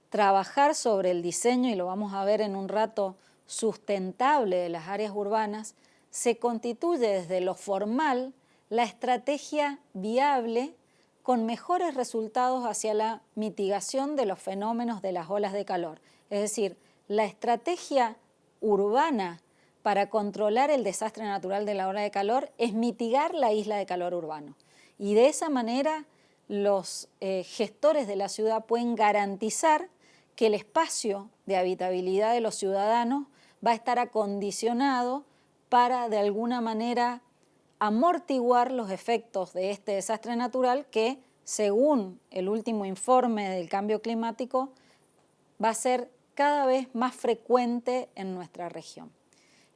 trabajar sobre el diseño, y lo vamos a ver en un rato, sustentable de las áreas urbanas, se constituye desde lo formal la estrategia viable con mejores resultados hacia la mitigación de los fenómenos de las olas de calor. Es decir, la estrategia urbana para controlar el desastre natural de la ola de calor es mitigar la isla de calor urbano. Y de esa manera los gestores de la ciudad pueden garantizar que el espacio de habitabilidad de los ciudadanos va a estar acondicionado para de alguna manera amortiguar los efectos de este desastre natural que, según el último informe del cambio climático, va a ser cada vez más frecuente en nuestra región.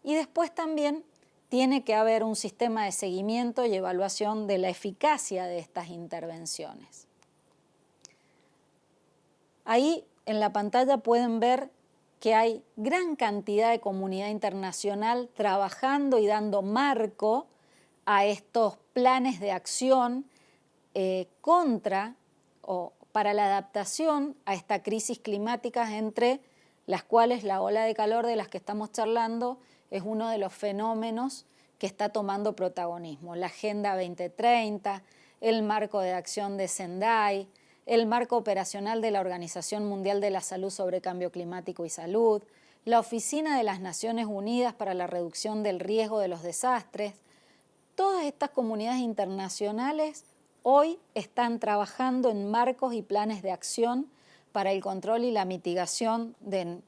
Y después también tiene que haber un sistema de seguimiento y evaluación de la eficacia de estas intervenciones. Ahí en la pantalla pueden ver que hay gran cantidad de comunidad internacional trabajando y dando marco a estos planes de acción contra o para la adaptación a esta crisis climática, entre las cuales la ola de calor de las que estamos charlando es uno de los fenómenos que está tomando protagonismo. La Agenda 2030, el marco de acción de Sendai, el marco operacional de la Organización Mundial de la Salud sobre Cambio Climático y Salud, la Oficina de las Naciones Unidas para la Reducción del Riesgo de los Desastres. Todas estas comunidades internacionales hoy están trabajando en marcos y planes de acción para el control y la mitigación de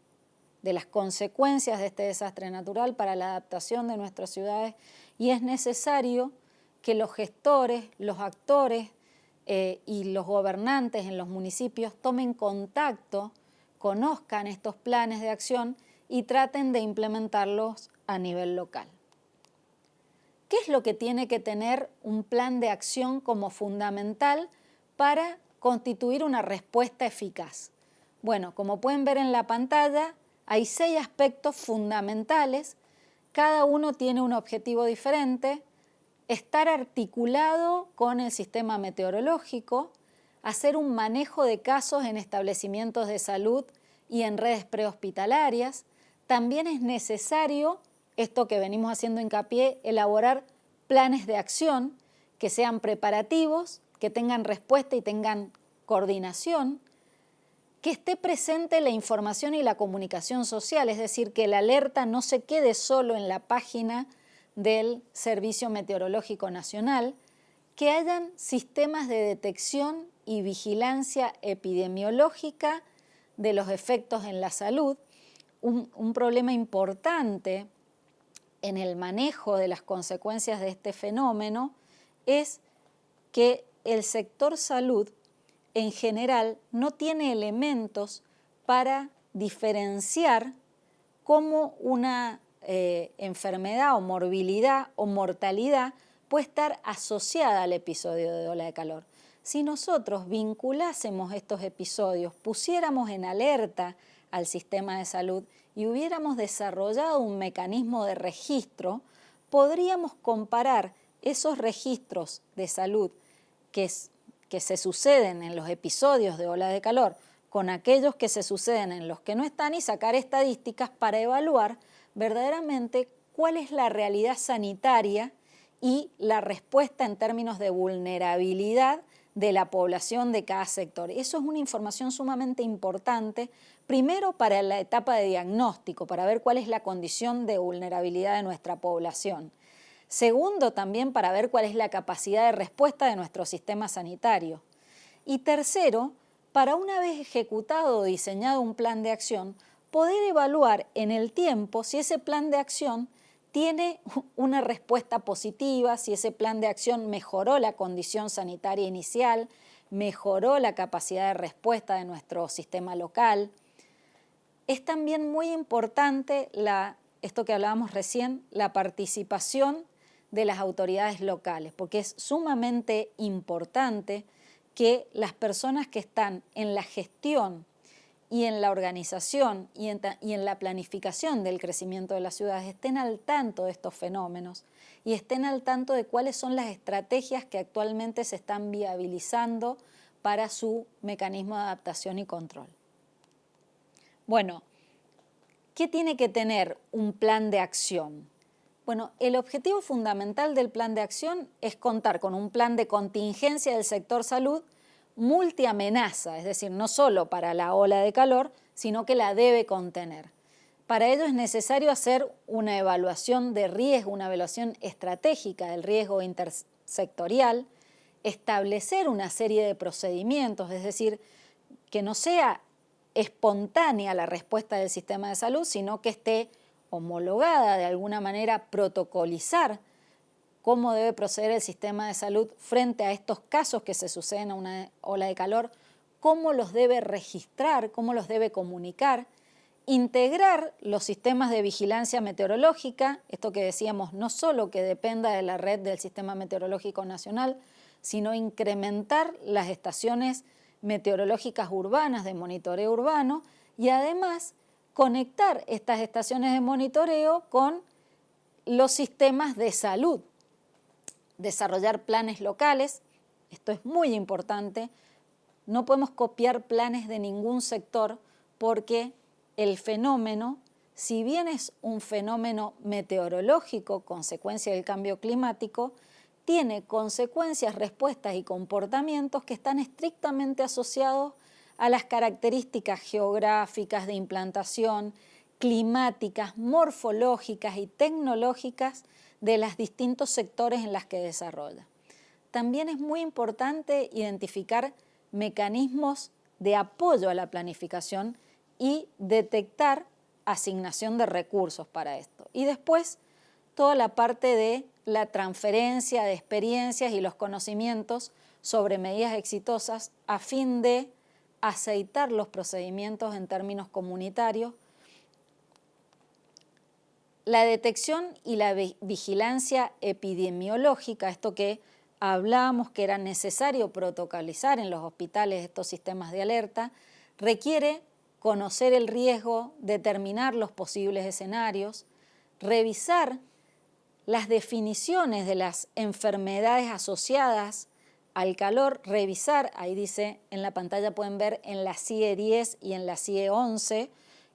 las consecuencias de este desastre natural, para la adaptación de nuestras ciudades, y es necesario que los gestores, los actores y los gobernantes en los municipios tomen contacto, conozcan estos planes de acción y traten de implementarlos a nivel local. ¿Qué es lo que tiene que tener un plan de acción como fundamental para constituir una respuesta eficaz? Bueno, como pueden ver en la pantalla, hay 6 aspectos fundamentales, cada uno tiene un objetivo diferente: estar articulado con el sistema meteorológico, hacer un manejo de casos en establecimientos de salud y en redes prehospitalarias. También es necesario, esto que venimos haciendo hincapié, elaborar planes de acción que sean preparativos, que tengan respuesta y tengan coordinación, que esté presente la información y la comunicación social, es decir, que la alerta no se quede solo en la página del Servicio Meteorológico Nacional, que hayan sistemas de detección y vigilancia epidemiológica de los efectos en la salud. Un problema importante en el manejo de las consecuencias de este fenómeno es que el sector salud en general no tiene elementos para diferenciar cómo una enfermedad o morbilidad o mortalidad puede estar asociada al episodio de ola de calor. Si nosotros vinculásemos estos episodios, pusiéramos en alerta al sistema de salud y hubiéramos desarrollado un mecanismo de registro, podríamos comparar esos registros de salud que se suceden en los episodios de ola de calor con aquellos que se suceden en los que no están y sacar estadísticas para evaluar verdaderamente cuál es la realidad sanitaria y la respuesta en términos de vulnerabilidad de la población de cada sector. Eso es una información sumamente importante, primero para la etapa de diagnóstico, para ver cuál es la condición de vulnerabilidad de nuestra población. Segundo, también para ver cuál es la capacidad de respuesta de nuestro sistema sanitario. Y tercero, para una vez ejecutado o diseñado un plan de acción, poder evaluar en el tiempo si ese plan de acción tiene una respuesta positiva si ese plan de acción mejoró la condición sanitaria inicial, mejoró la capacidad de respuesta de nuestro sistema local. Es también muy importante esto que hablábamos recién, la participación de las autoridades locales, porque es sumamente importante que las personas que están en la gestión y en la organización y en la planificación del crecimiento de las ciudades estén al tanto de estos fenómenos y estén al tanto de cuáles son las estrategias que actualmente se están viabilizando para su mecanismo de adaptación y control. Bueno, ¿qué tiene que tener un plan de acción? Bueno, el objetivo fundamental del plan de acción es contar con un plan de contingencia del sector salud multiamenaza, es decir, no solo para la ola de calor, sino que la debe contener. Para ello es necesario hacer una evaluación de riesgo, una evaluación estratégica del riesgo intersectorial, establecer una serie de procedimientos, es decir, que no sea espontánea la respuesta del sistema de salud, sino que esté homologada de alguna manera, protocolizar cómo debe proceder el sistema de salud frente a estos casos que se suceden a una ola de calor, cómo los debe registrar, cómo los debe comunicar, integrar los sistemas de vigilancia meteorológica, esto que decíamos, no solo que dependa de la red del Sistema Meteorológico Nacional, sino incrementar las estaciones meteorológicas urbanas de monitoreo urbano y además conectar estas estaciones de monitoreo con los sistemas de salud. Desarrollar planes locales, esto es muy importante, no podemos copiar planes de ningún sector porque el fenómeno, si bien es un fenómeno meteorológico, consecuencia del cambio climático, tiene consecuencias, respuestas y comportamientos que están estrictamente asociados a las características geográficas de implantación, climáticas, morfológicas y tecnológicas de los distintos sectores en los que desarrolla. También es muy importante identificar mecanismos de apoyo a la planificación y detectar asignación de recursos para esto. Y después, toda la parte de la transferencia de experiencias y los conocimientos sobre medidas exitosas a fin de aceitar los procedimientos en términos comunitarios. La detección y la vigilancia epidemiológica, esto que hablábamos que era necesario protocolizar en los hospitales estos sistemas de alerta, requiere conocer el riesgo, determinar los posibles escenarios, revisar las definiciones de las enfermedades asociadas al calor, revisar, ahí dice en la pantalla pueden ver en la CIE 10 y en la CIE 11,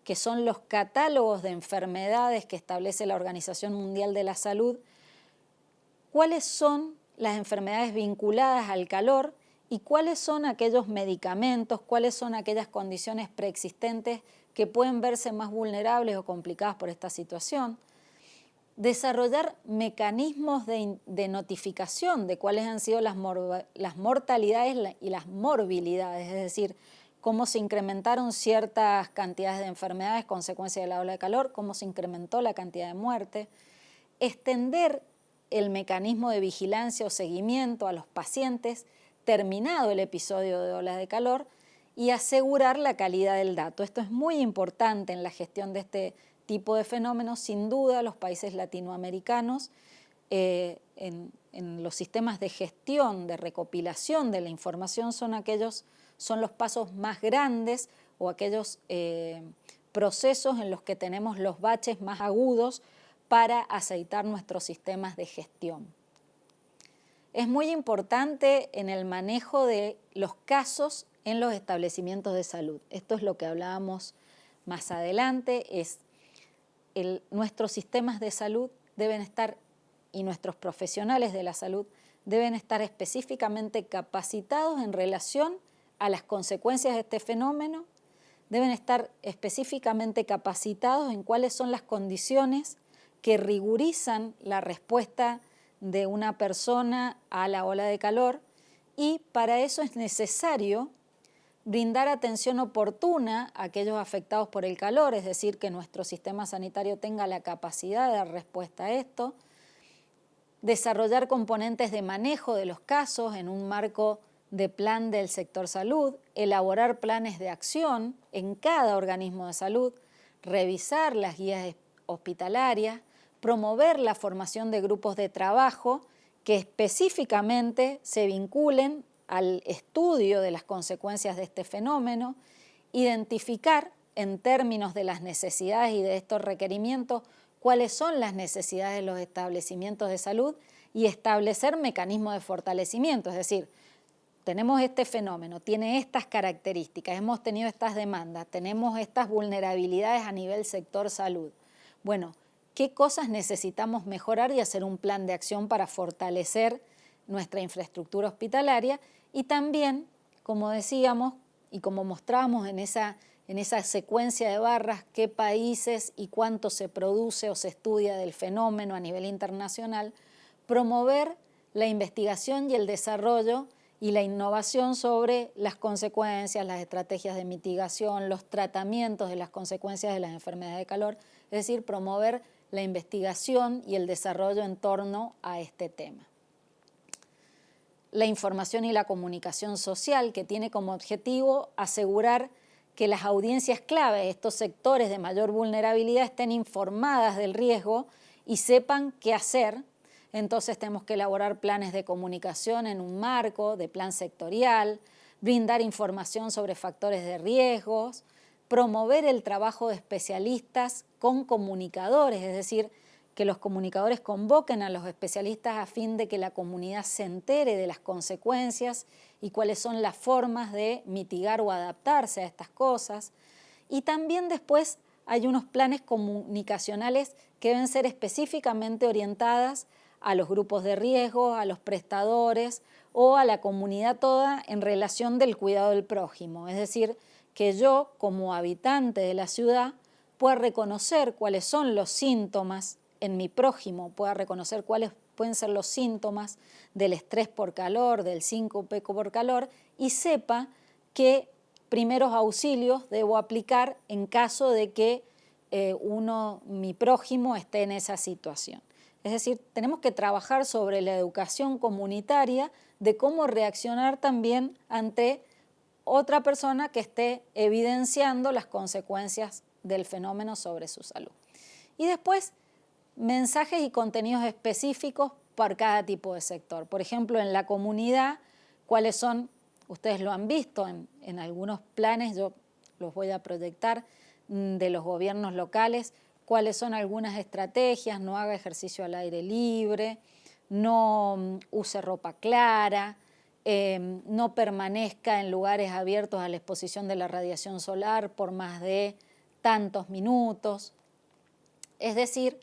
que son los catálogos de enfermedades que establece la Organización Mundial de la Salud, cuáles son las enfermedades vinculadas al calor y cuáles son aquellos medicamentos, cuáles son aquellas condiciones preexistentes que pueden verse más vulnerables o complicadas por esta situación. Desarrollar mecanismos de notificación de cuáles han sido las mortalidades y las morbilidades, es decir, cómo se incrementaron ciertas cantidades de enfermedades consecuencia de la ola de calor, cómo se incrementó la cantidad de muerte, extender el mecanismo de vigilancia o seguimiento a los pacientes terminado el episodio de ola de calor y asegurar la calidad del dato. Esto es muy importante en la gestión de este tipo de fenómenos. Sin duda, los países latinoamericanos en los sistemas de gestión, de recopilación de la información son los pasos más grandes o aquellos procesos en los que tenemos los baches más agudos para aceitar nuestros sistemas de gestión. Es muy importante en el manejo de los casos en los establecimientos de salud. Esto es lo que hablábamos más adelante, nuestros sistemas de salud deben estar y nuestros profesionales de la salud deben estar específicamente capacitados en relación a las consecuencias de este fenómeno, deben estar específicamente capacitados en cuáles son las condiciones que rigurizan la respuesta de una persona a la ola de calor y para eso es necesario brindar atención oportuna a aquellos afectados por el calor, es decir, que nuestro sistema sanitario tenga la capacidad de dar respuesta a esto, desarrollar componentes de manejo de los casos en un marco de plan del sector salud, elaborar planes de acción en cada organismo de salud, revisar las guías hospitalarias, promover la formación de grupos de trabajo que específicamente se vinculen al estudio de las consecuencias de este fenómeno, identificar en términos de las necesidades y de estos requerimientos cuáles son las necesidades de los establecimientos de salud y establecer mecanismos de fortalecimiento, es decir, tenemos este fenómeno, tiene estas características, hemos tenido estas demandas, tenemos estas vulnerabilidades a nivel sector salud. Bueno, ¿qué cosas necesitamos mejorar y hacer un plan de acción para fortalecer nuestra infraestructura hospitalaria? Y también, como decíamos y como mostrábamos en esa secuencia de barras, qué países y cuánto se produce o se estudia del fenómeno a nivel internacional, promover la investigación y el desarrollo y la innovación sobre las consecuencias, las estrategias de mitigación, los tratamientos de las consecuencias de las enfermedades de calor, es decir, promover la investigación y el desarrollo en torno a este tema. La información y la comunicación social, que tiene como objetivo asegurar que las audiencias clave de estos sectores de mayor vulnerabilidad estén informadas del riesgo y sepan qué hacer. Entonces tenemos que elaborar planes de comunicación en un marco de plan sectorial, brindar información sobre factores de riesgos, promover el trabajo de especialistas con comunicadores, es decir, que los comunicadores convoquen a los especialistas a fin de que la comunidad se entere de las consecuencias y cuáles son las formas de mitigar o adaptarse a estas cosas. Y también después hay unos planes comunicacionales que deben ser específicamente orientadas a los grupos de riesgo, a los prestadores o a la comunidad toda en relación del cuidado del prójimo. Es decir, que yo como habitante de la ciudad pueda reconocer cuáles son los síntomas en mi prójimo, pueda reconocer cuáles pueden ser los síntomas del estrés por calor, del síncope por calor y sepa qué primeros auxilios debo aplicar en caso de que mi prójimo esté en esa situación. Es decir, tenemos que trabajar sobre la educación comunitaria de cómo reaccionar también ante otra persona que esté evidenciando las consecuencias del fenómeno sobre su salud. Y después, mensajes y contenidos específicos por cada tipo de sector. Por ejemplo, en la comunidad, cuáles son, ustedes lo han visto en algunos planes, yo los voy a proyectar, de los gobiernos locales, cuáles son algunas estrategias: no haga ejercicio al aire libre, no use ropa clara, no permanezca en lugares abiertos a la exposición de la radiación solar por más de tantos minutos. Es decir,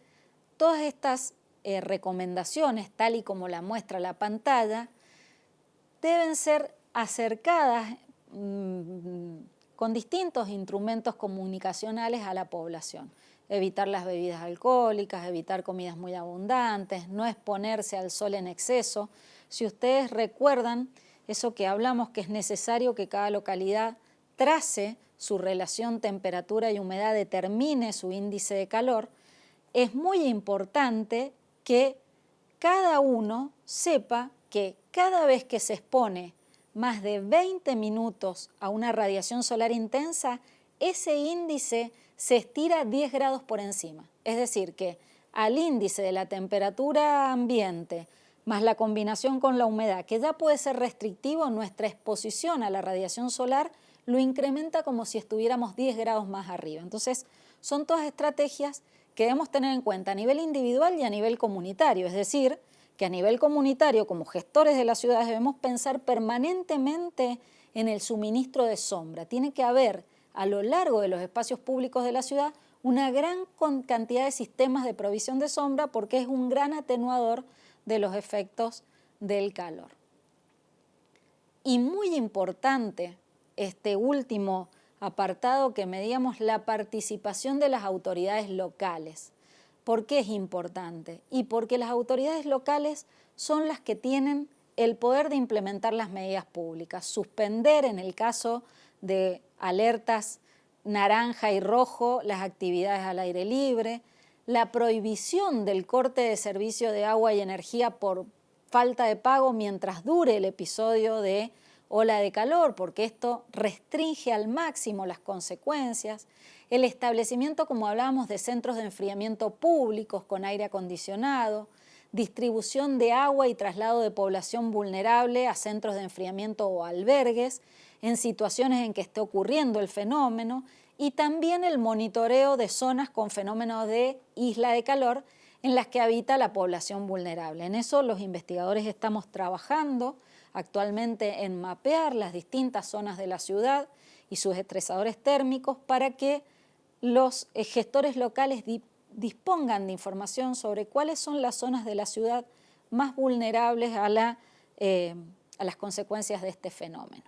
todas estas recomendaciones, tal y como la muestra la pantalla, deben ser acercadas con distintos instrumentos comunicacionales a la población. Evitar las bebidas alcohólicas, evitar comidas muy abundantes, no exponerse al sol en exceso. Si ustedes recuerdan eso que hablamos, que es necesario que cada localidad trace su relación temperatura y humedad, determine su índice de calor, es muy importante que cada uno sepa que cada vez que se expone más de 20 minutos a una radiación solar intensa, ese índice se estira 10 grados por encima. Es decir, que al índice de la temperatura ambiente más la combinación con la humedad, que ya puede ser restrictivo, nuestra exposición a la radiación solar lo incrementa como si estuviéramos 10 grados más arriba. Entonces, son todas estrategias que debemos tener en cuenta a nivel individual y a nivel comunitario. Es decir, que a nivel comunitario, como gestores de las ciudades, debemos pensar permanentemente en el suministro de sombra. Tiene que haber a lo largo de los espacios públicos de la ciudad una gran cantidad de sistemas de provisión de sombra, porque es un gran atenuador de los efectos del calor. Y muy importante este último apartado que medíamos, la participación de las autoridades locales. ¿Por qué es importante? Y porque las autoridades locales son las que tienen el poder de implementar las medidas públicas, suspender en el caso de alertas naranja y rojo, las actividades al aire libre, la prohibición del corte de servicio de agua y energía por falta de pago mientras dure el episodio de ola de calor, porque esto restringe al máximo las consecuencias, el establecimiento, como hablábamos, de centros de enfriamiento públicos con aire acondicionado, distribución de agua y traslado de población vulnerable a centros de enfriamiento o albergues en situaciones en que esté ocurriendo el fenómeno, y también el monitoreo de zonas con fenómenos de isla de calor en las que habita la población vulnerable. En eso los investigadores estamos trabajando actualmente en mapear las distintas zonas de la ciudad y sus estresadores térmicos para que los gestores locales dispongan de información sobre cuáles son las zonas de la ciudad más vulnerables a las consecuencias de este fenómeno.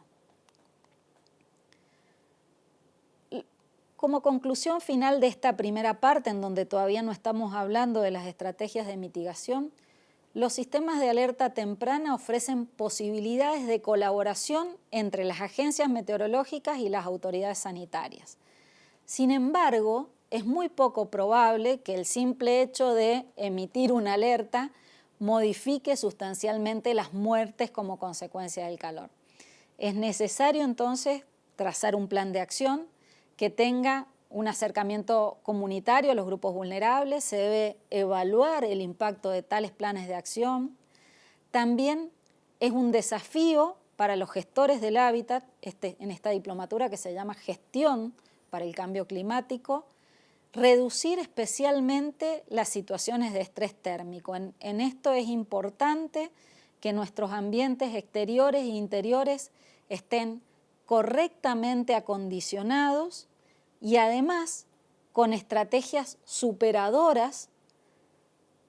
Como conclusión final de esta primera parte, en donde todavía no estamos hablando de las estrategias de mitigación, los sistemas de alerta temprana ofrecen posibilidades de colaboración entre las agencias meteorológicas y las autoridades sanitarias. Sin embargo, es muy poco probable que el simple hecho de emitir una alerta modifique sustancialmente las muertes como consecuencia del calor. Es necesario entonces trazar un plan de acción que tenga un acercamiento comunitario a los grupos vulnerables, se debe evaluar el impacto de tales planes de acción. También es un desafío para los gestores del hábitat, en esta diplomatura que se llama Gestión para el Cambio Climático, reducir especialmente las situaciones de estrés térmico. En esto es importante que nuestros ambientes exteriores e interiores estén correctamente acondicionados y además con estrategias superadoras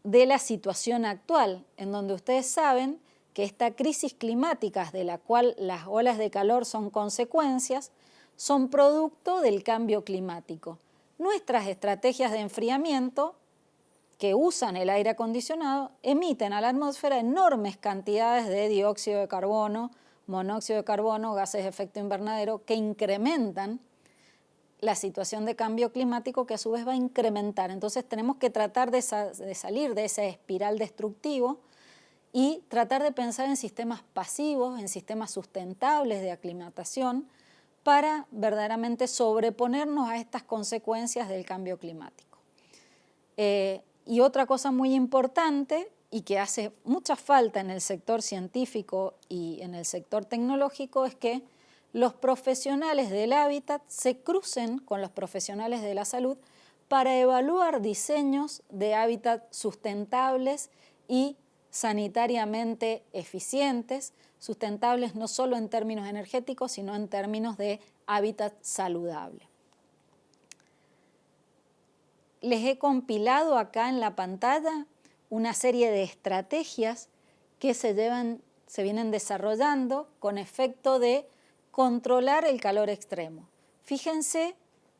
de la situación actual, en donde ustedes saben que esta crisis climática de la cual las olas de calor son consecuencias, son producto del cambio climático. Nuestras estrategias de enfriamiento, que usan el aire acondicionado, emiten a la atmósfera enormes cantidades de dióxido de carbono, monóxido de carbono, gases de efecto invernadero, que incrementan la situación de cambio climático, que a su vez va a incrementar. Entonces tenemos que tratar de salir de esa espiral destructivo y tratar de pensar en sistemas pasivos, en sistemas sustentables de aclimatación para verdaderamente sobreponernos a estas consecuencias del cambio climático. Y otra cosa muy importante y que hace mucha falta en el sector científico y en el sector tecnológico es que los profesionales del hábitat se crucen con los profesionales de la salud para evaluar diseños de hábitat sustentables y sanitariamente eficientes, sustentables no solo en términos energéticos, sino en términos de hábitat saludable. Les he compilado acá en la pantalla una serie de estrategias que se vienen desarrollando con efecto de controlar el calor extremo. Fíjense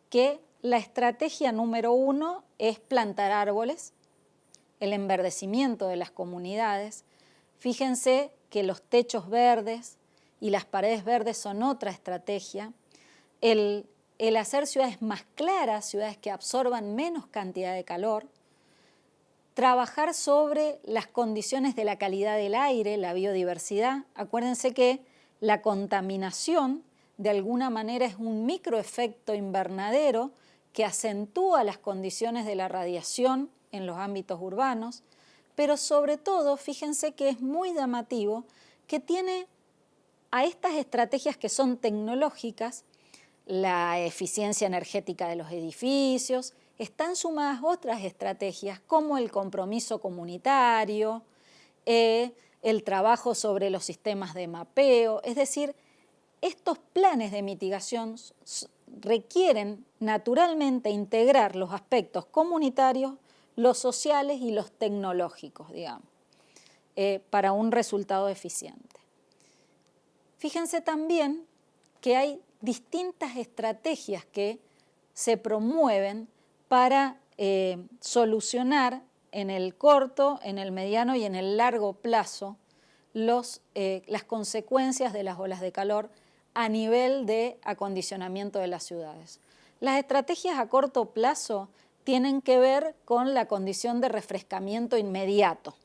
que la estrategia número 1 es plantar árboles, el enverdecimiento de las comunidades. Fíjense que los techos verdes y las paredes verdes son otra estrategia. El hacer ciudades más claras, ciudades que absorban menos cantidad de calor. Trabajar sobre las condiciones de la calidad del aire, la biodiversidad. Acuérdense que la contaminación de alguna manera es un microefecto invernadero que acentúa las condiciones de la radiación en los ámbitos urbanos, pero sobre todo, fíjense que es muy llamativo que tiene a estas estrategias que son tecnológicas, la eficiencia energética de los edificios, están sumadas otras estrategias como el compromiso comunitario, el trabajo sobre los sistemas de mapeo, es decir, estos planes de mitigación requieren naturalmente integrar los aspectos comunitarios, los sociales y los tecnológicos, digamos, para un resultado eficiente. Fíjense también que hay distintas estrategias que se promueven para solucionar en el corto, en el mediano y en el largo plazo las consecuencias de las olas de calor a nivel de acondicionamiento de las ciudades. Las estrategias a corto plazo tienen que ver con la condición de refrescamiento inmediato.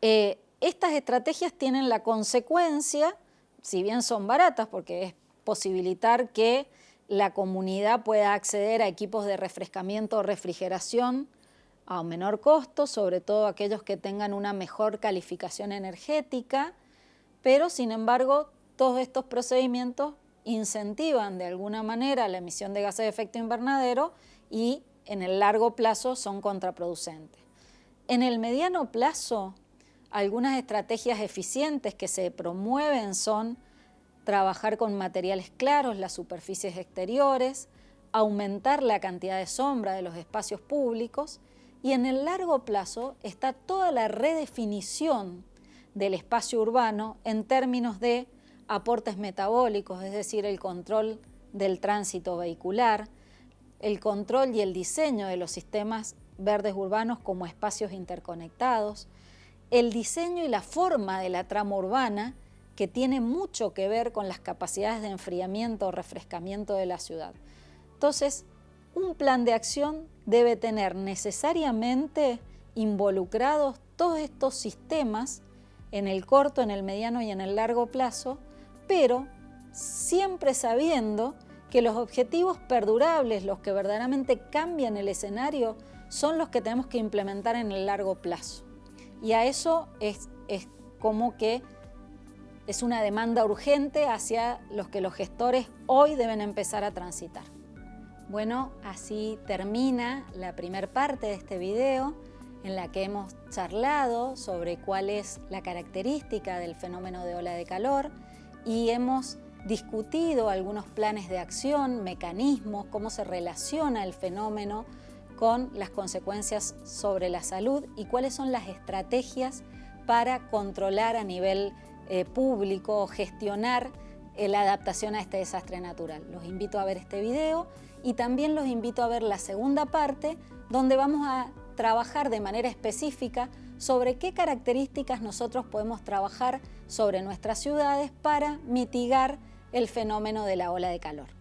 Estas estrategias tienen la consecuencia, si bien son baratas, porque es posibilitar que la comunidad pueda acceder a equipos de refrescamiento o refrigeración a un menor costo, sobre todo aquellos que tengan una mejor calificación energética, pero sin embargo todos estos procedimientos incentivan de alguna manera la emisión de gases de efecto invernadero y en el largo plazo son contraproducentes. En el mediano plazo, algunas estrategias eficientes que se promueven son trabajar con materiales claros, las superficies exteriores, aumentar la cantidad de sombra de los espacios públicos y en el largo plazo está toda la redefinición del espacio urbano en términos de aportes metabólicos, es decir, el control del tránsito vehicular, el control y el diseño de los sistemas verdes urbanos como espacios interconectados, el diseño y la forma de la trama urbana que tiene mucho que ver con las capacidades de enfriamiento o refrescamiento de la ciudad. Entonces, un plan de acción debe tener necesariamente involucrados todos estos sistemas en el corto, en el mediano y en el largo plazo, pero siempre sabiendo que los objetivos perdurables, los que verdaderamente cambian el escenario, son los que tenemos que implementar en el largo plazo. Y a eso es como que es una demanda urgente hacia los que los gestores hoy deben empezar a transitar. Bueno, así termina la primera parte de este video en la que hemos charlado sobre cuál es la característica del fenómeno de ola de calor y hemos discutido algunos planes de acción, mecanismos, cómo se relaciona el fenómeno con las consecuencias sobre la salud y cuáles son las estrategias para controlar a nivel público o gestionar la adaptación a este desastre natural. Los invito a ver este video y también los invito a ver la segunda parte donde vamos a trabajar de manera específica sobre qué características nosotros podemos trabajar sobre nuestras ciudades para mitigar el fenómeno de la ola de calor.